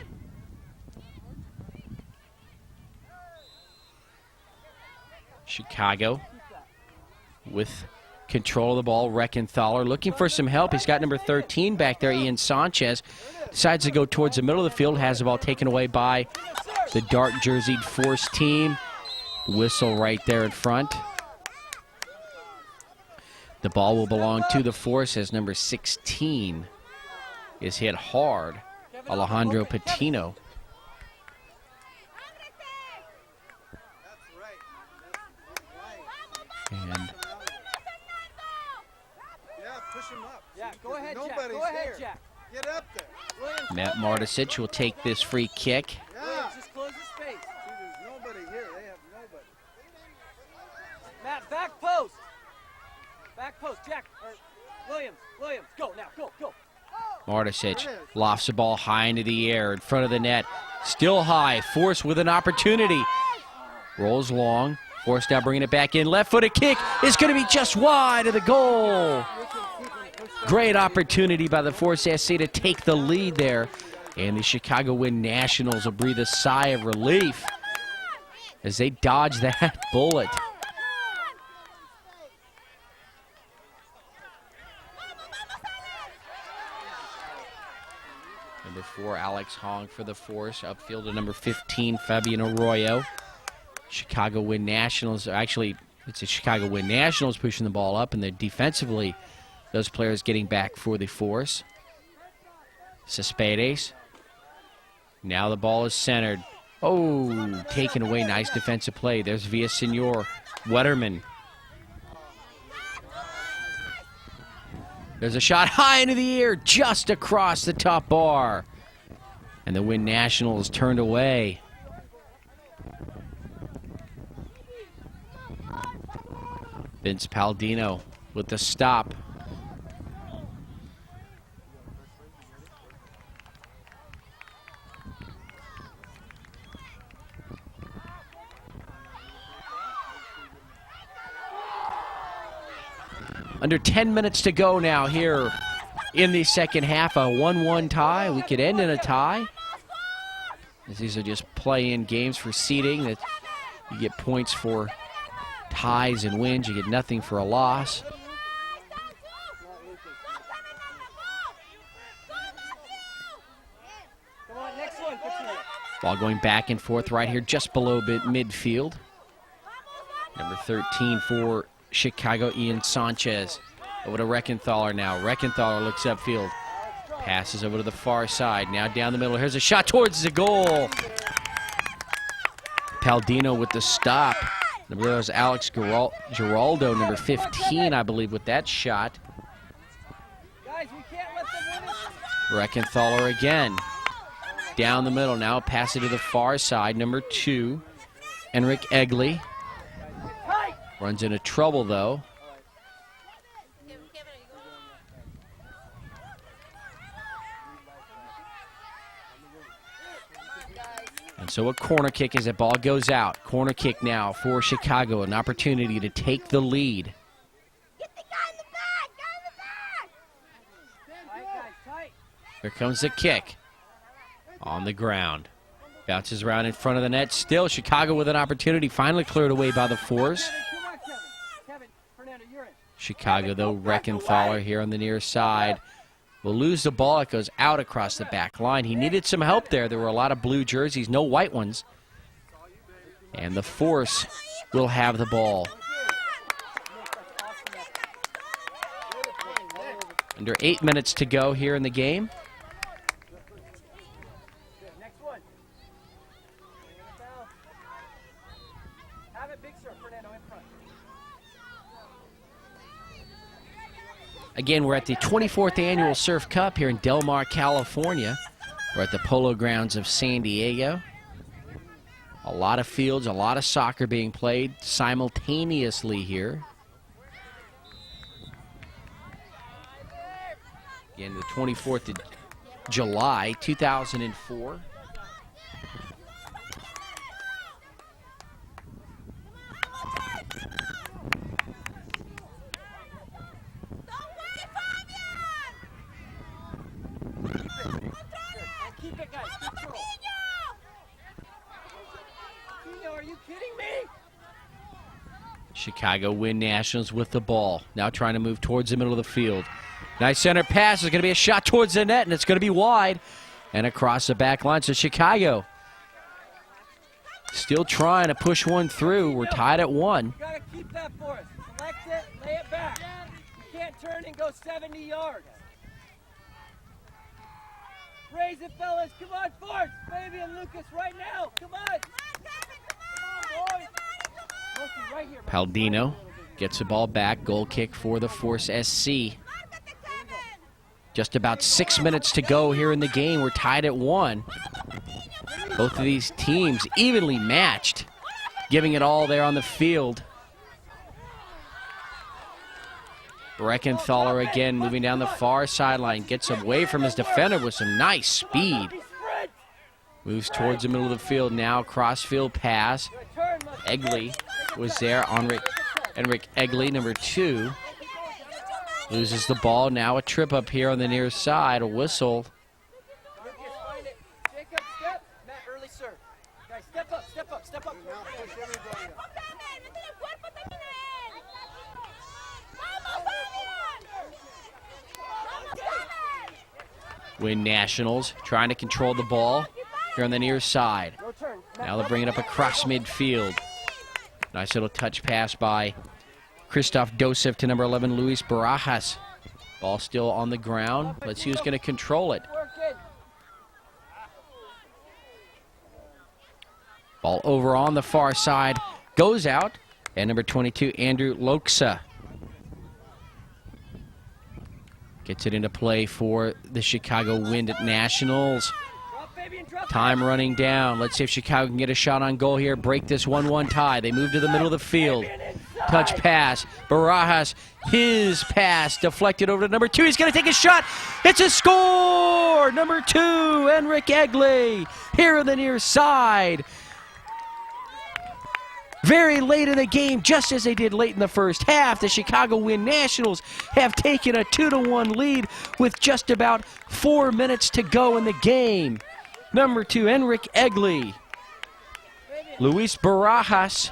[SPEAKER 1] Chicago with control of the ball. Reckenthaler looking for some help. He's got number 13 back there, Ian Sanchez. Decides to go towards the middle of the field. Has the ball taken away by the dark jerseyed Force team. Whistle right there in front. The ball will belong to the Force as number 16 is hit hard. Alejandro Patino. And
[SPEAKER 3] Yeah, push him up.
[SPEAKER 2] Yeah, go ahead, Jack.
[SPEAKER 3] Nobody's
[SPEAKER 2] Go ahead,
[SPEAKER 3] here.
[SPEAKER 2] Jack.
[SPEAKER 3] Get up there.
[SPEAKER 1] Matt Martisic will take this free kick.
[SPEAKER 3] Yeah.
[SPEAKER 2] Just close the space.
[SPEAKER 3] See, there's nobody here. They have nobody.
[SPEAKER 2] Matt, back post. Back post, Jack. Or Williams, go now, go.
[SPEAKER 1] Martisic lofts the ball high into the air in front of the net. Still high. Force with an opportunity. Rolls long. Force now bringing it back in. Left-footed kick is going to be just wide of the goal. Great opportunity by the Force SC to take the lead there. And the Chicago Wind Nationals will breathe a sigh of relief as they dodge that bullet. Number 4, Alex Hong for the Force. Upfield to number 15, Fabian Arroyo. Chicago Wind Nationals, actually, it's the Chicago Wind Nationals pushing the ball up, and then defensively, those players getting back for the Force. Cespedes. Now the ball is centered. Oh, taken away. Nice defensive play. There's Villaseñor. Wetterman. There's a shot high into the air, just across the top bar. And the Wind Nationals turned away. Vince Paldino with the stop. Under 10 minutes to go now here in the second half. A 1-1 tie. We could end in a tie. As these are just play-in games for seeding. That you get points for ties and wins. You get nothing for a loss.
[SPEAKER 2] Come on, next one, Patino.
[SPEAKER 1] Ball going back and forth right here just below midfield. Number 13 for Chicago, Ian Sanchez. Over to Reckenthaler now. Reckenthaler looks upfield. Passes over to the far side. Now down the middle. Here's a shot towards the goal. Paldino with the stop. Number those Alex Giraldo, number 15, I believe, with that shot.
[SPEAKER 2] Guys, we can't let them win it.
[SPEAKER 1] Reckenthaler again. Down the middle now. Pass it to the far side. Number 2, Enric Egli. Runs into trouble, though. And so a corner kick as the ball goes out. Corner kick now for Chicago. An opportunity to take the lead.
[SPEAKER 5] Get the guy in the back!
[SPEAKER 2] Tight, guys, tight.
[SPEAKER 1] Here comes the kick. On the ground. Bounces around in front of the net. Still Chicago with an opportunity. Finally cleared away by the Force.
[SPEAKER 2] Kevin, Fernando, you're in.
[SPEAKER 1] Chicago, though, Reckenthaler here on the near side. will lose the ball. It goes out across the back line. He needed some help there. There were a lot of blue jerseys, no white ones. And the Force will have the ball. Under 8 minutes to go here in the game.
[SPEAKER 2] Next one. Have it big, sir. Fernando in front.
[SPEAKER 1] Again, we're at the 24th annual Surf Cup here in Del Mar, California. We're at the Polo Grounds of San Diego. A lot of fields, a lot of soccer being played simultaneously here. Again, the 24th of July, 2004.
[SPEAKER 2] Keep it, guys. Control. Are you kidding me?
[SPEAKER 1] Chicago win Nationals with the ball. Now trying to move towards the middle of the field. Nice center pass. There's going to be a shot towards the net, and it's going to be wide. And across the back line. So Chicago still trying to push one through. We're tied at 1.
[SPEAKER 2] You got to keep that for us. Select it, lay it back. You can't turn and go 70 yards. Raise it, fellas. Come on, Force. Baby and Lucas right now. Come on. Come on, boys. Mostly right here.
[SPEAKER 1] Paldino gets the ball back. Goal kick for the Force SC. Just about 6 minutes to go here in the game. We're tied at 1. Both of these teams evenly matched, giving it all there on the field. Breckenthaler again moving down the far sideline. Gets away from his defender with some nice speed. Moves towards the middle of the field now. Crossfield pass. Egley was there. Enric Egley, number 2. Loses the ball. Now a trip up here on the near side. A whistle.
[SPEAKER 2] Jacob, step. Matt, early serve. Guys, step up, step up, step up.
[SPEAKER 3] Now push everybody up.
[SPEAKER 1] Win Nationals trying to control the ball here on the near side. Now they're bringing up across midfield. Nice little touch pass by Christoph Dosev to number 11, Luis Barajas. Ball still on the ground. Let's see who's going to control it. Ball over on the far side. Goes out. And number 22, Andrew Loksa. Gets it into play for the Chicago Wind Nationals. Time running down. Let's see if Chicago can get a shot on goal here. Break this 1-1 tie. They move to the middle of the field. Touch pass. Barajas, his pass deflected over to number 2. He's going to take a shot. It's a score! Number 2, Enric Egley, here on the near side. Very late in the game, just as they did late in the first half, the Chicago Wind Nationals have taken a 2-1 lead with just about 4 minutes to go in the game. Number 2, Enric Egley. Luis Barajas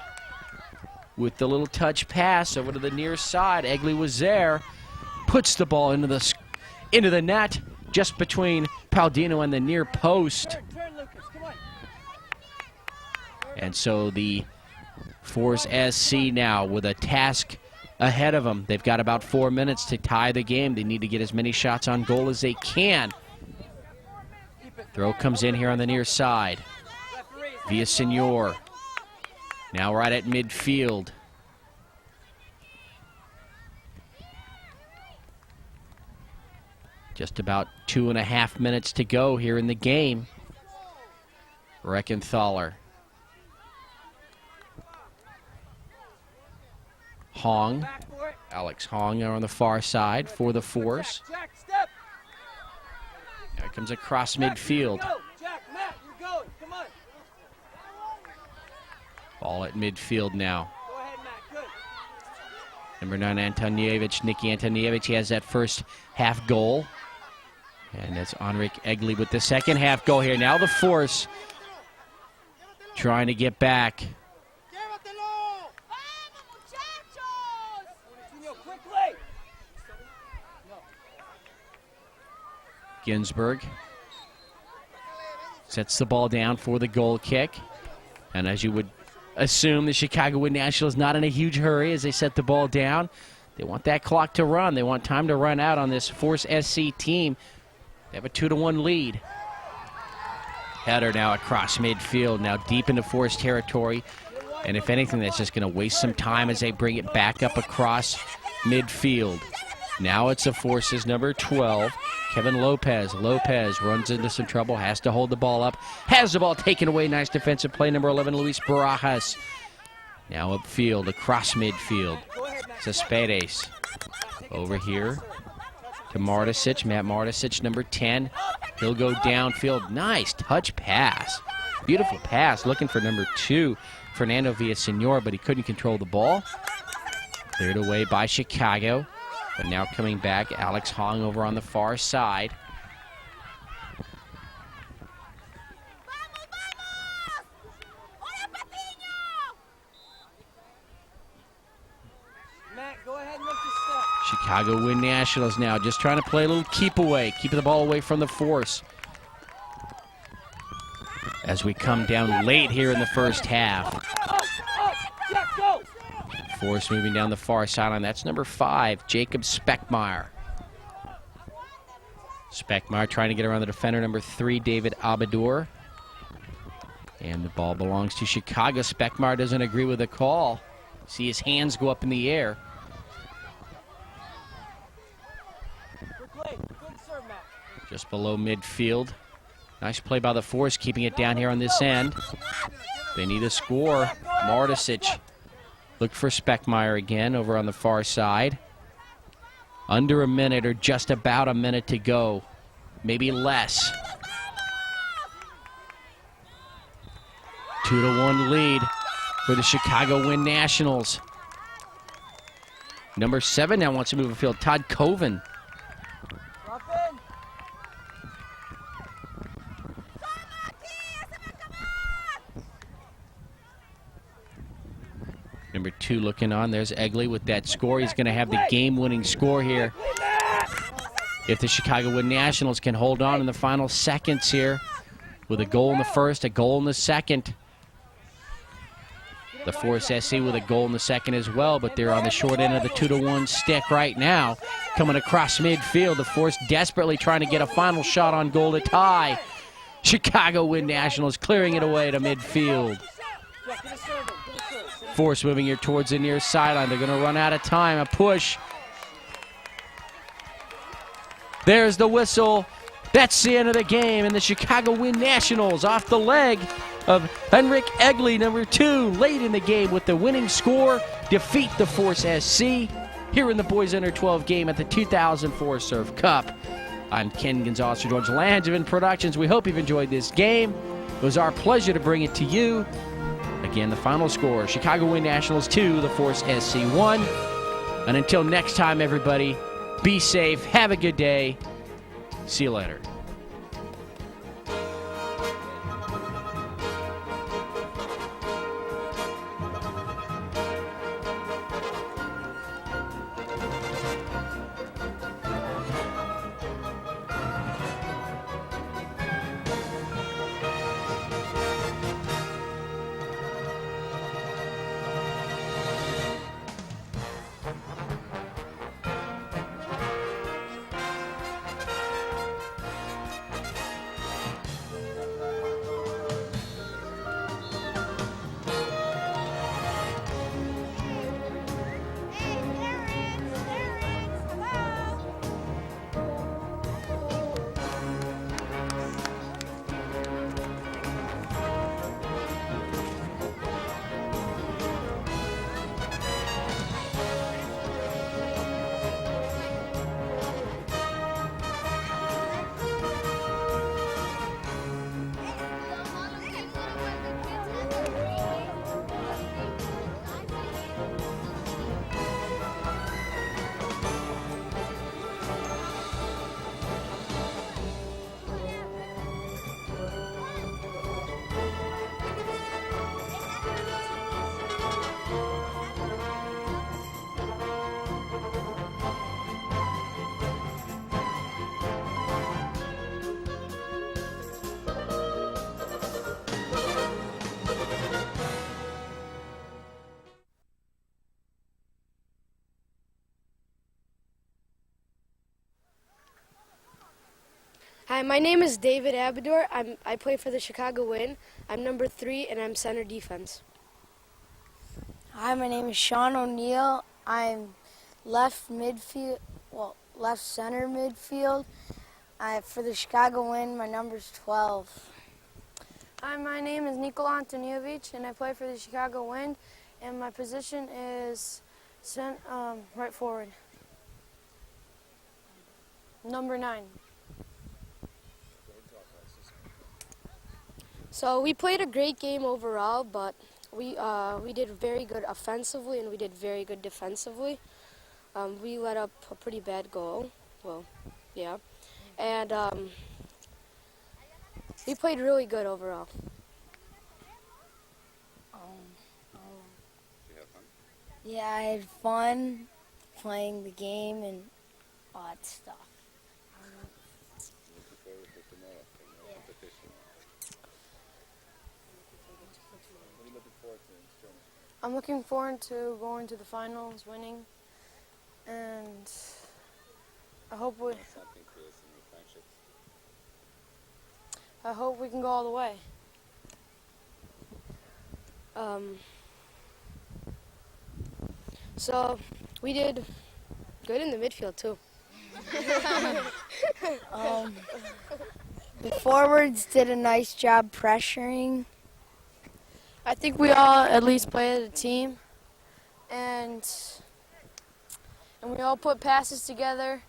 [SPEAKER 1] with the little touch pass over to the near side. Egley was there, puts the ball into the net, just between Paldino and the near post. And so the Force SC now with a task ahead of them. They've got about 4 minutes to tie the game. They need to get as many shots on goal as they can. Throw comes in here on the near side. Villasenor. Now right at midfield. Just about 2.5 minutes to go here in the game. Breckenthaler. Hong. Alex Hong on the far side for the Force. There comes across midfield. Ball at midfield now. Number 9, Antonievich, Nicky Antonievich, he has that first half goal. And that's Enric Egley with the second half goal here. Now the Force trying to get back. Ginsburg sets the ball down for the goal kick. And as you would assume, the Chicago Wind Nationals not in a huge hurry as they set the ball down. They want that clock to run. They want time to run out on this Force SC team. They have a 2-1 lead. Header now across midfield, now deep into Force territory. And if anything, that's just going to waste some time as they bring it back up across midfield. Now it's the Force's number 12, Kevin Lopez. Lopez runs into some trouble, has to hold the ball up, has the ball taken away. Nice defensive play, number 11, Luis Barajas. Now upfield, across midfield. Cespedes over here to Martisic. Matt Martisic, number 10. He'll go downfield. Nice touch pass. Beautiful pass, looking for number 2, Fernando Villasenor, but he couldn't control the ball. Cleared away by Chicago. But now coming back, Alex Hong over on the far side.
[SPEAKER 2] Matt, go ahead and lift your step.
[SPEAKER 1] Chicago Wind Nationals now just trying to play a little keep away, keeping the ball away from the Force. As we come down late here in the first half.
[SPEAKER 2] Jack, go!
[SPEAKER 1] Force moving down the far sideline. That's number 5, Jacob Speckmeyer. Speckmeyer trying to get around the defender, number 3, David Abador. And the ball belongs to Chicago. Speckmeyer doesn't agree with the call. See his hands go up in the air.
[SPEAKER 2] Good serve, Matt.
[SPEAKER 1] Just below midfield. Nice play by the Force, keeping it down here on this end. They need a score. Martisic look for Speckmeyer again over on the far side. Under a minute or just about a minute to go. Maybe less. 2-1 lead for the Chicago Wind Nationals. Number 7 now wants to move the field. Todd Coven.
[SPEAKER 2] Drop in.
[SPEAKER 1] Number 2 looking on. There's Egley with that score. He's going to have the game-winning score here. If the Chicago Wind Nationals can hold on in the final seconds here with a goal in the first, a goal in the second. The Force SC with a goal in the second as well, but they're on the short end of the 2-1 stick right now. Coming across midfield, the Force desperately trying to get a final shot on goal to tie. Chicago Wind Nationals clearing it away to midfield.
[SPEAKER 2] Jack, get a serve.
[SPEAKER 1] Force moving here towards the near sideline. They're going to run out of time. A push. There's the whistle. That's the end of the game. And the Chicago Wind Nationals off the leg of Henrik Egley, number 2, late in the game with the winning score, defeat the Force SC here in the Boys Under 12 game at the 2004 Surf Cup. I'm Ken Gonzalez for George Langevin Productions. We hope you've enjoyed this game. It was our pleasure to bring it to you. Again, the final score, Chicago Wind Nationals 2, the Force SC 1. And until next time, everybody, be safe, have a good day. See you later.
[SPEAKER 6] Hi, my name is David Abador. I play for the Chicago Wind. I'm number 3 and I'm center defense.
[SPEAKER 7] Hi, my name is Sean O'Neill. I'm left midfield, left center midfield. For the Chicago Wind, my number's 12.
[SPEAKER 8] Hi, my name is Nikola Antonijevic, and I play for the Chicago Wind, and my position is right forward. Number 9.
[SPEAKER 6] So we played a great game overall, but we did very good offensively and we did very good defensively. We let up a pretty bad goal. Well, yeah. And we played really good overall.
[SPEAKER 7] Yeah, I had fun playing the game and all that stuff.
[SPEAKER 8] I'm looking forward to going to the finals, winning, and I hope we can go all the way.
[SPEAKER 6] So we did good in the midfield too.
[SPEAKER 7] The forwards did a nice job pressuring.
[SPEAKER 8] I think we all at least played as a team, and we all put passes together,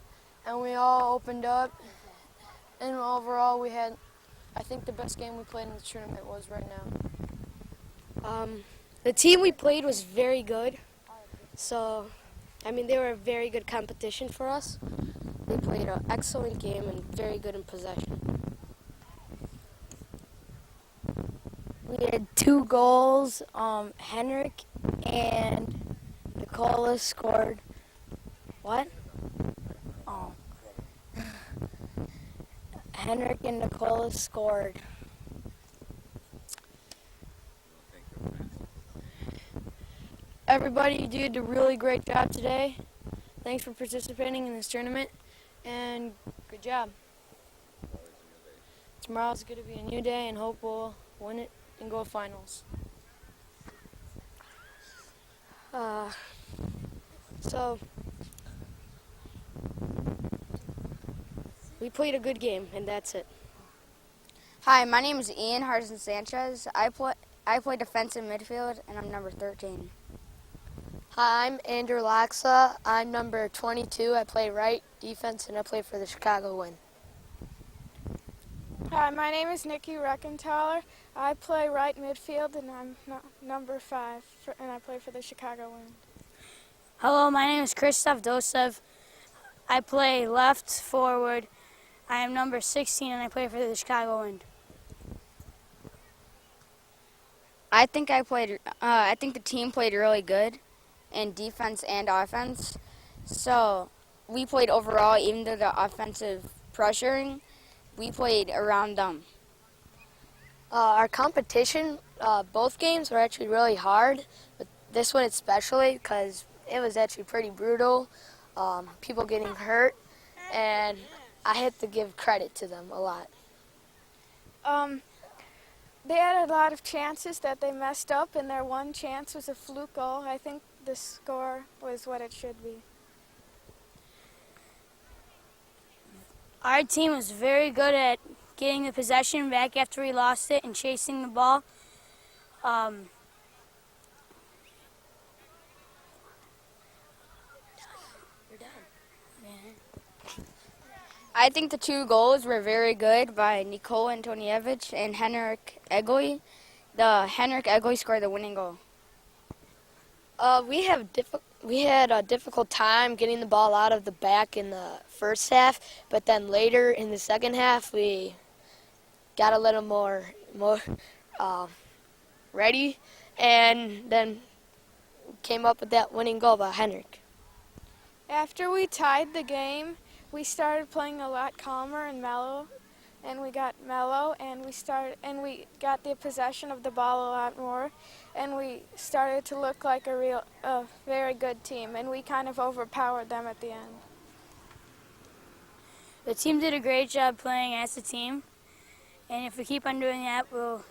[SPEAKER 8] and we all opened up, and overall we had, I think the best game we played in the tournament was right now.
[SPEAKER 6] The team we played was very good. So, I mean, they were a very good competition for us. They played an excellent game and very good in possession.
[SPEAKER 7] We had 2 goals. Henrik and Nicola scored. What? Oh. Henrik and Nicola scored.
[SPEAKER 8] Everybody, you did a really great job today. Thanks for participating in this tournament, and good job. Tomorrow's going to be a new day, and hope we'll win it and go to finals.
[SPEAKER 6] So, we played a good game, and that's it.
[SPEAKER 5] Hi, my name is Ian Harrison Sanchez. I play defensive midfield, and I'm number 13.
[SPEAKER 6] Hi, I'm Andrew Loxa. I'm number 22. I play right defense, and I play for the Chicago Wind.
[SPEAKER 9] Hi, my name is Nikki Reckenthaler. I play right midfield, and I'm number 5, and I play for the Chicago Wind.
[SPEAKER 10] Hello, my name is Christoph Dosev. I play left forward. I am number 16 and I play for the Chicago Wind.
[SPEAKER 5] I think the team played really good in defense and offense. So we played overall, even though the offensive pressuring, we played around them.
[SPEAKER 6] Our competition, both games were actually really hard, but this one especially because it was actually pretty brutal. People getting hurt, and I had to give credit to them a lot.
[SPEAKER 9] They had a lot of chances that they messed up, and their one chance was a fluke goal. I think the score was what it should be.
[SPEAKER 10] Our team was very good at getting the possession back after we lost it and chasing the ball.
[SPEAKER 5] I think the 2 goals were very good by Nikola Antonijevic and Henrik Egli. The Henrik Egli scored the winning goal.
[SPEAKER 6] We had a difficult time getting the ball out of the back in the first half, but then later in the second half we got a little more ready, and then came up with that winning goal by Henrik.
[SPEAKER 9] After we tied the game, we started playing a lot calmer and mellow, and we got mellow, and we got the possession of the ball a lot more, and we started to look like a very good team, and we kind of overpowered them at the end.
[SPEAKER 10] The team did a great job playing as a team, and if we keep on doing that, we'll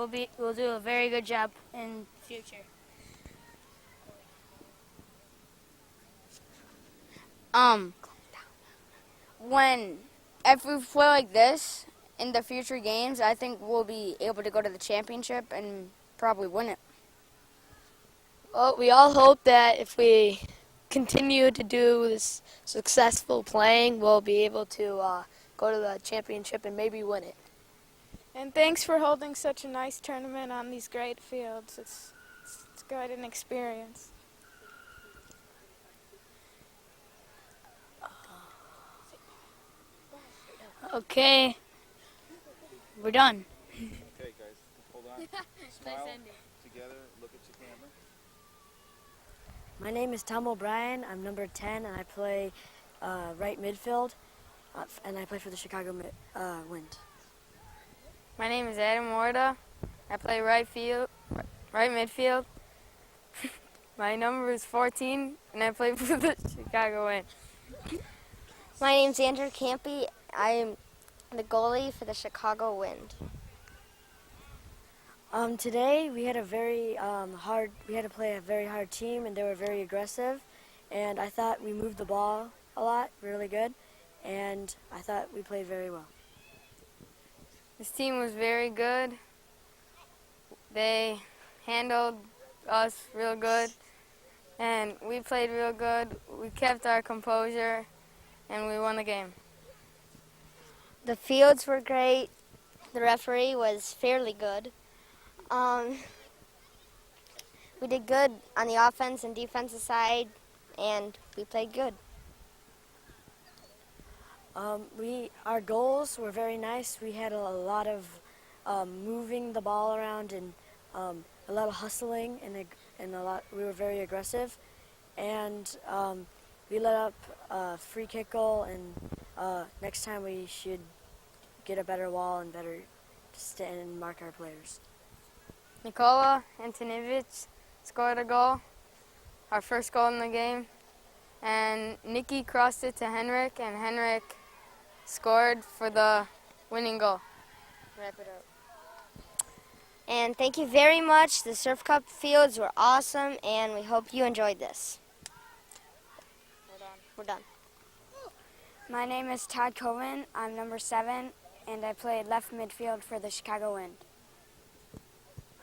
[SPEAKER 10] do a very good job in the future.
[SPEAKER 5] When if we play like this in the future games, I think we'll be able to go to the championship and probably win it.
[SPEAKER 6] Well, we all hope that if we continue to do this successful playing, we'll be able to go to the championship and maybe win it.
[SPEAKER 9] And thanks for holding such a nice tournament on these great fields. It's quite an experience.
[SPEAKER 10] Okay, we're done.
[SPEAKER 3] Okay, guys, hold on. Smile together. Look at your camera.
[SPEAKER 11] My name is Tom O'Brien. I'm number 10, and I play right midfield, and I play for the Chicago Wind.
[SPEAKER 12] My name is Adam Morda. I play right midfield. My number is 14, and I play for the Chicago Wind.
[SPEAKER 13] My name's Andrew Campy. I'm the goalie for the Chicago Wind.
[SPEAKER 11] Today we had a very we had to play a very hard team, and they were very aggressive, and I thought we moved the ball a lot, really good, and I thought we played very well.
[SPEAKER 12] This team was very good. They handled us real good, and we played real good. We kept our composure, and we won the game.
[SPEAKER 13] The fields were great. The referee was fairly good. We did good on the offense and defensive side, and we played good.
[SPEAKER 11] Our goals were very nice. We had a lot of moving the ball around and a lot of hustling and we were very aggressive, and we let up a free kick goal, and next time we should get a better wall and better stand and mark our players.
[SPEAKER 12] Nikola Antonovich scored a goal, our first goal in the game, and Nikki crossed it to Henrik, and Henrik scored for the winning goal.
[SPEAKER 13] Wrap it up. And thank you very much. The Surf Cup fields were awesome, and we hope you enjoyed this. We're done.
[SPEAKER 10] My name is Todd Cohen. I'm number 7, and I play left midfield for the Chicago Wind.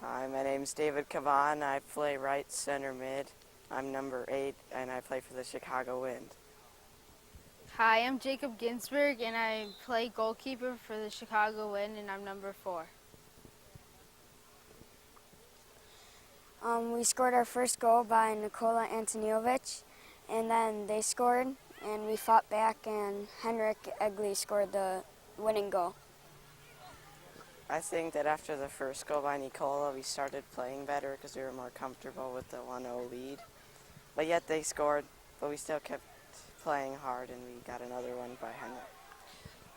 [SPEAKER 14] Hi, my name's David Cavan. I play right center mid. I'm number 8, and I play for the Chicago Wind.
[SPEAKER 15] Hi, I'm Jacob Ginsberg, and I play goalkeeper for the Chicago Wind, and I'm number 4.
[SPEAKER 10] We scored our first goal by Nikola Antonovich, and then they scored, and we fought back, and Henrik Egli scored the winning goal.
[SPEAKER 14] I think that after the first goal by Nikola, we started playing better because we were more comfortable with the 1-0 lead. But yet they scored, but we still kept playing hard, and we got another one by Henrik.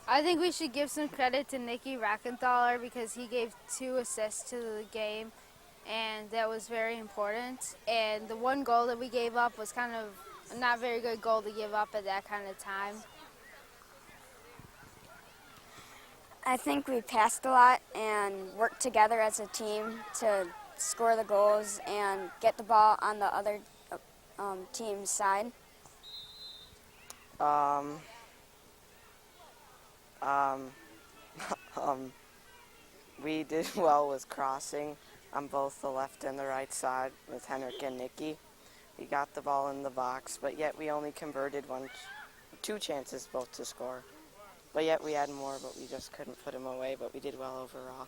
[SPEAKER 15] I think we should give some credit to Nicky Rackenthaler because he gave 2 assists to the game, and that was very important. And the one goal that we gave up was kind of a not very good goal to give up at that kind of time.
[SPEAKER 10] I think we passed a lot and worked together as a team to score the goals and get the ball on the other team's side.
[SPEAKER 14] We did well with crossing on both the left and the right side with Henrik and Nikki. We got the ball in the box, but yet we only converted 2 chances both to score. But yet we had more, but we just couldn't put them away, but we did well overall.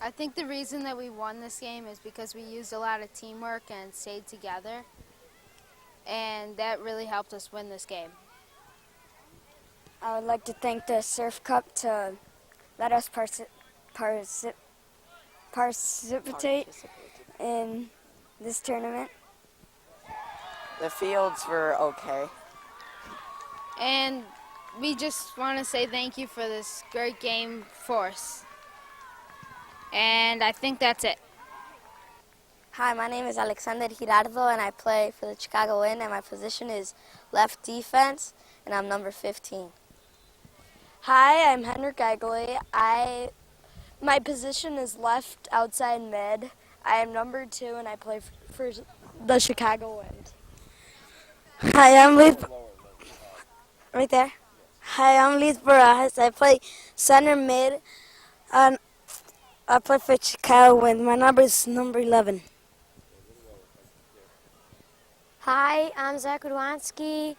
[SPEAKER 15] I think the reason that we won this game is because we used a lot of teamwork and stayed together, and that really helped us win this game.
[SPEAKER 10] I would like to thank the Surf Cup to let us participate in this tournament.
[SPEAKER 14] The fields were okay.
[SPEAKER 15] And we just want to say thank you for this great game for us. And I think that's it.
[SPEAKER 13] Hi, my name is Alexander Girardo, and I play for the Chicago Wind, and my position is left defense. And
[SPEAKER 10] and I'm number 15.
[SPEAKER 7] Hi, I'm Henrik Egley. My position is left outside mid. I am number 2 and I play for the Chicago Wind.
[SPEAKER 11] Hi, I'm Leith. Right there. Hi, I'm Leith Barajas. I play center mid, and I play for Chicago Wind. My number is number 11.
[SPEAKER 13] Hi, I'm Zach Udwanski.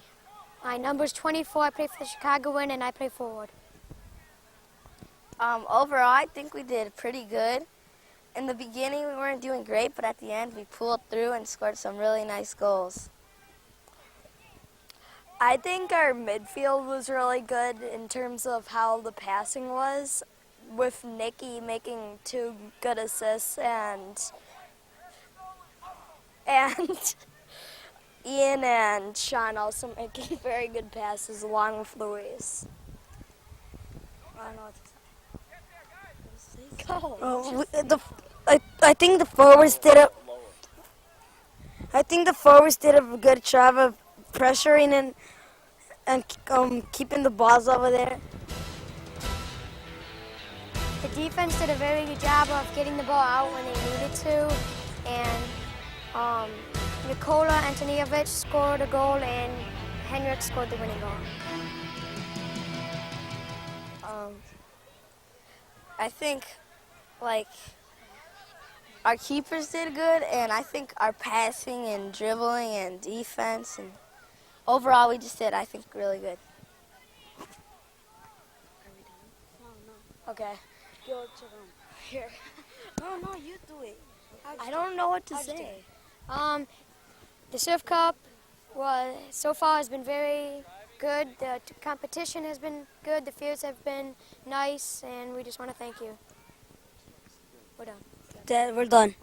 [SPEAKER 13] My number is 24. I play for the Chicago Wind and I play forward.
[SPEAKER 10] Overall, I think we did pretty good. In the beginning, we weren't doing great, but at the end, we pulled through and scored some really nice goals.
[SPEAKER 7] I think our midfield was really good in terms of how the passing was, with Nikki making 2 good assists and Ian and Sean also making very good passes along with Luis. I don't know what to say. Go.
[SPEAKER 11] I think the forwards did a. I think the forwards did a good job of pressuring and keeping the balls over there.
[SPEAKER 13] The defense did a very good job of getting the ball out when they needed to, and Nikola Antonijevic scored a goal and Henrik scored the winning goal.
[SPEAKER 10] I think, our keepers did good, and I think our passing and dribbling and defense and overall we just did, I think, really good.
[SPEAKER 7] Okay.
[SPEAKER 11] Go to them.
[SPEAKER 7] Here.
[SPEAKER 11] No, you do it.
[SPEAKER 7] I don't know what to say.
[SPEAKER 13] The Surf Cup so far has been very good. The competition has been good. The fields have been nice, and we just want to thank you. We're done.
[SPEAKER 11] We're done.